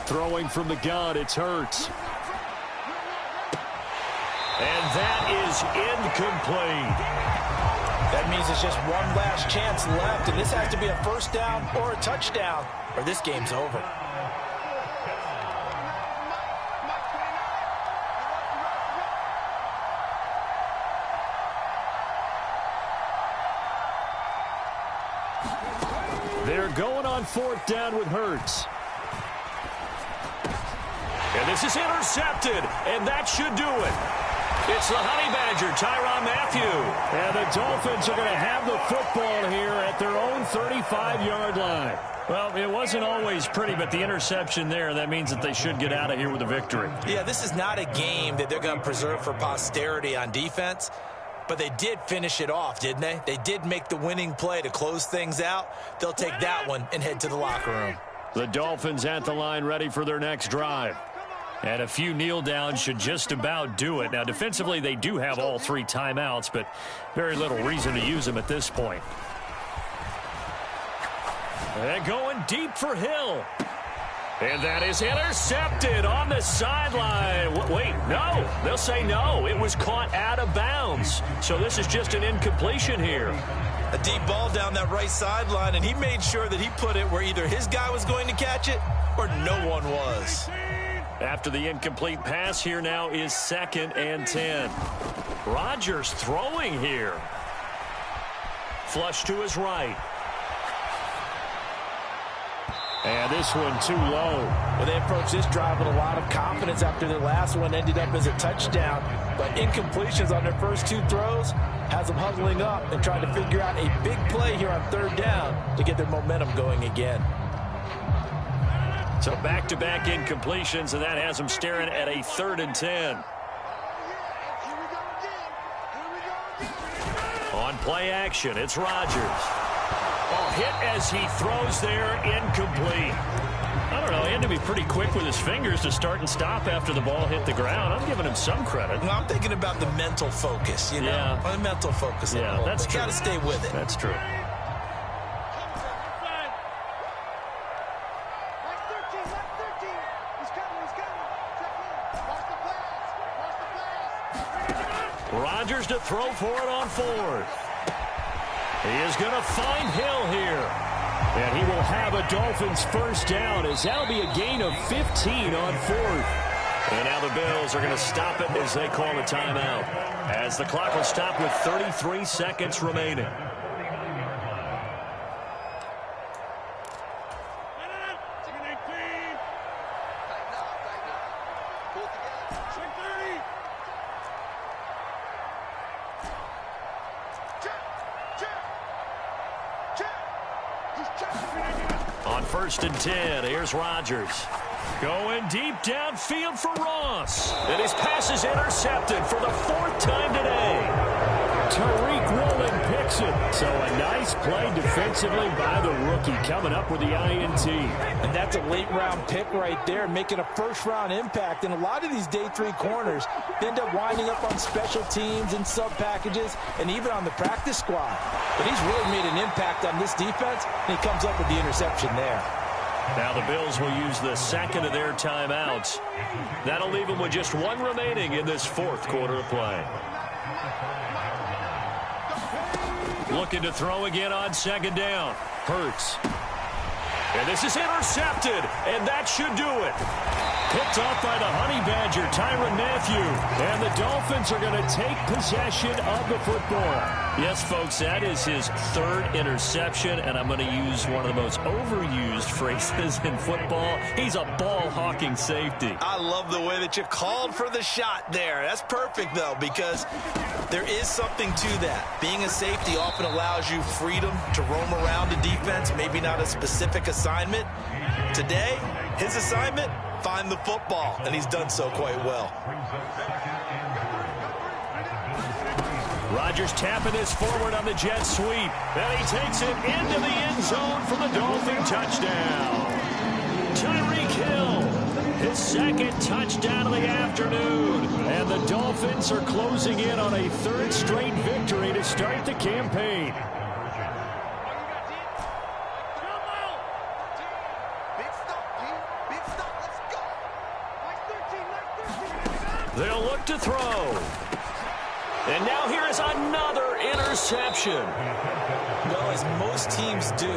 Throwing from the gun, it's Hurts. And that is incomplete. That means it's just one last chance left, and this has to be a first down or a touchdown, or this game's over. They're going on 4th down with Hurts. And this is intercepted, and that should do it. It's the Honey Badger, Tyrann Mathieu. And the Dolphins are going to have the football here at their own 35-yard line. Well, it wasn't always pretty, but the interception there, that means that they should get out of here with a victory. Yeah, this is not a game that they're going to preserve for posterity on defense, but they did finish it off, didn't they? They did make the winning play to close things out. They'll take that one and head to the locker room. The Dolphins at the line ready for their next drive. And a few kneel downs should just about do it. Now, defensively, they do have all 3 timeouts, but very little reason to use them at this point. And going deep for Hill. And that is intercepted on the sideline. Wait, no. They'll say no. It was caught out of bounds. So this is just an incompletion here. A deep ball down that right sideline, and he made sure that he put it where either his guy was going to catch it or no one was. After the incomplete pass, here now is 2nd and 10. Rodgers throwing here. Flush to his right. And this one too low. Well, they approached this drive with a lot of confidence after their last one ended up as a touchdown. But incompletions on their first 2 throws has them huddling up and trying to figure out a big play here on 3rd down to get their momentum going again. So back-to-back incompletions, and that has them staring at a 3rd and 10. On play action, it's Rodgers. Oh, hit as he throws there, incomplete. I don't know, he had to be pretty quick with his fingers to start and stop after the ball hit the ground. I'm giving him some credit. Well, I'm thinking about the mental focus, you know? Yeah. The mental focus. Yeah, that's true. Got to stay with it. That's true. Rodgers to throw for it on 4th. He is going to find Hill here. And he will have a Dolphins first down as that'll be a gain of 15 on 4th. And now the Bills are going to stop it as they call a timeout. As the clock will stop with 33 seconds remaining. On 1st and 10, here's Rodgers. Going deep downfield for Ross. And his pass is intercepted for the 4th time today. Tariq Woolen picks it. So a nice play defensively by the rookie coming up with the INT. And that's a late-round pick right there, making a first-round impact. And a lot of these day 3 corners end up winding up on special teams and sub-packages and even on the practice squad. But he's really made an impact on this defense, and he comes up with the interception there. Now the Bills will use the 2nd of their timeouts. That'll leave them with just 1 remaining in this 4th quarter of play. Looking to throw again on 2nd down. Hurts. And this is intercepted, and that should do it. Picked off by the Honey Badger, Tyrann Mathieu. And the Dolphins are going to take possession of the football. Yes, folks, that is his 3rd interception, and I'm going to use one of the most overused phrases in football. He's a ball-hawking safety. I love the way that you called for the shot there. That's perfect, though, because there is something to that. Being a safety often allows you freedom to roam around the defense, maybe not a specific assignment. Today, his assignment, find the football, and he's done so quite well. Rodgers tapping this forward on the jet sweep. And he takes it into the end zone for the Dolphin touchdown. Tyreek Hill, his second touchdown of the afternoon. And the Dolphins are closing in on a third straight victory to start the campaign. They'll look to throw. And now here is another interception. Well, as most teams do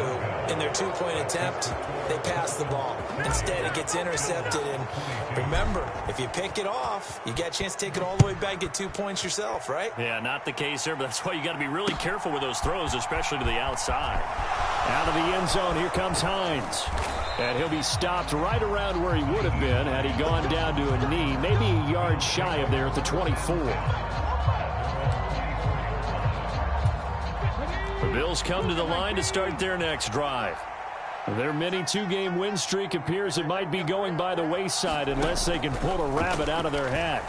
in their two-point attempt, they pass the ball. Instead, it gets intercepted. And remember, if you pick it off, you get a chance to take it all the way back, get 2 points yourself, right? Yeah, not the case here, but that's why you got to be really careful with those throws, especially to the outside. Out of the end zone, here comes Hines. And he'll be stopped right around where he would have been had he gone down to a knee, maybe a yard shy of there at the 24. The Bills come to the line to start their next drive. Their mini two-game win streak appears it might be going by the wayside unless they can pull a rabbit out of their hat.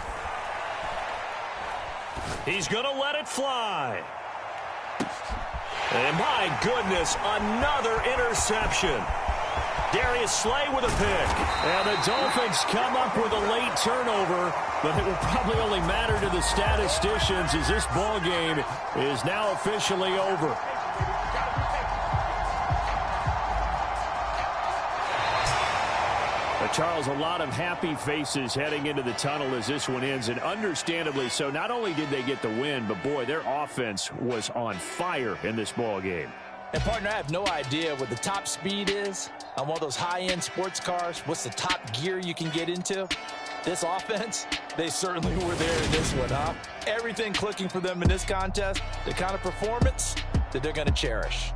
He's going to let it fly. And my goodness, another interception. Darius Slay with a pick. And the Dolphins come up with a late turnover, but it will probably only matter to the statisticians as this ball game is now officially over. Charles, a lot of happy faces heading into the tunnel as this one ends, and understandably so. Not only did they get the win, but boy, their offense was on fire in this ball game. And, partner, I have no idea what the top speed is on one of those high-end sports cars. What's the top gear you can get into? This offense, they certainly were there in this one, huh? Everything clicking for them in this contest, the kind of performance that they're going to cherish.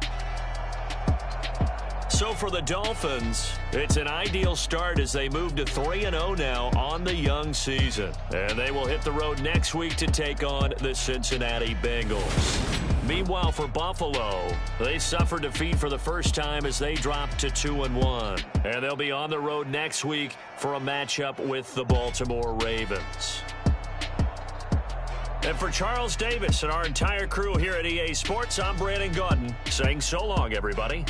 So for the Dolphins, it's an ideal start as they move to 3-0 now on the young season. And they will hit the road next week to take on the Cincinnati Bengals. Meanwhile, for Buffalo, they suffered defeat for the first time as they dropped to 2-1. And they'll be on the road next week for a matchup with the Baltimore Ravens. And for Charles Davis and our entire crew here at EA Sports, I'm Brandon Gaudin saying so long, everybody.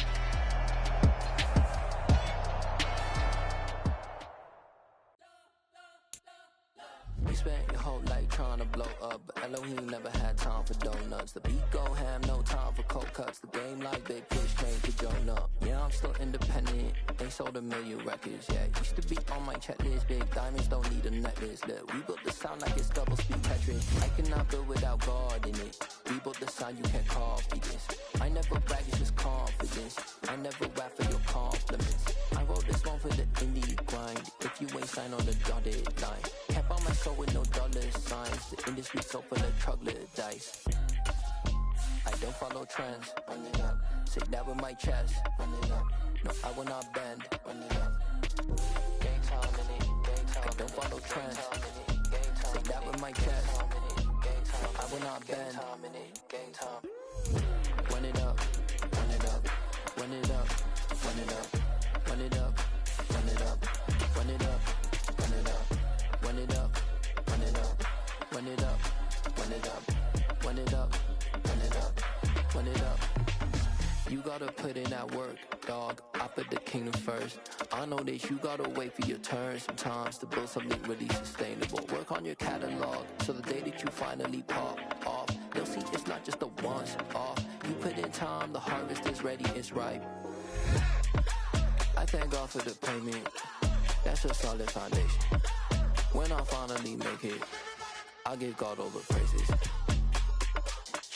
You spent your whole life trying to blow up, but Elohim never had time for donuts. The beat go ham, no time for cold cuts. The game like big fish came to join up. Yeah, I'm still independent. They sold 1 million records, yeah. Used to be on my checklist. Big diamonds don't need a necklace. Look, we built the sound like it's double speed Tetris. I cannot build without God in it. We built the sound you can't copy this. I never brag, it's just confidence. I never rap for your compliments. I wrote this one for the indie grind. If you ain't signed on the dotted line, can't buy my soul with no dollar signs. The industry so full of troglodytes. I don't follow trends. Run it up. Say that with my chest. Run it up. No, I will not bend. Run it up. Gang time in it. Gang time. I don't follow trends. Say that with my chest. No, I will not bend. Gang time. Run it up. Run it up. Run it up. Run it up. Run it up. Run it up. Run it up. Run it up. Run it up. Run it up. Run it up. Run it up. Run it up. Run it up. Run it up. You gotta put in that work, dog. I put the kingdom first. I know that you gotta wait for your turn sometimes to build something really sustainable. Work on your catalog so the day that you finally pop off, they'll see it's not just a once off. You put in time, the harvest is ready, it's ripe. I thank God for the payment. That's a solid foundation. When I finally make it, I'll give God all the praises.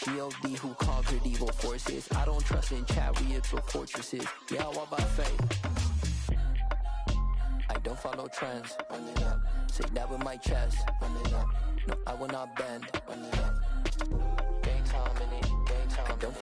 G.O.D. who conquered evil forces. I don't trust in chariots or fortresses. Yeah, I walk by faith. I don't follow trends. Run it up. Say that with my chest. Run it up. No, I will not bend. Run it up.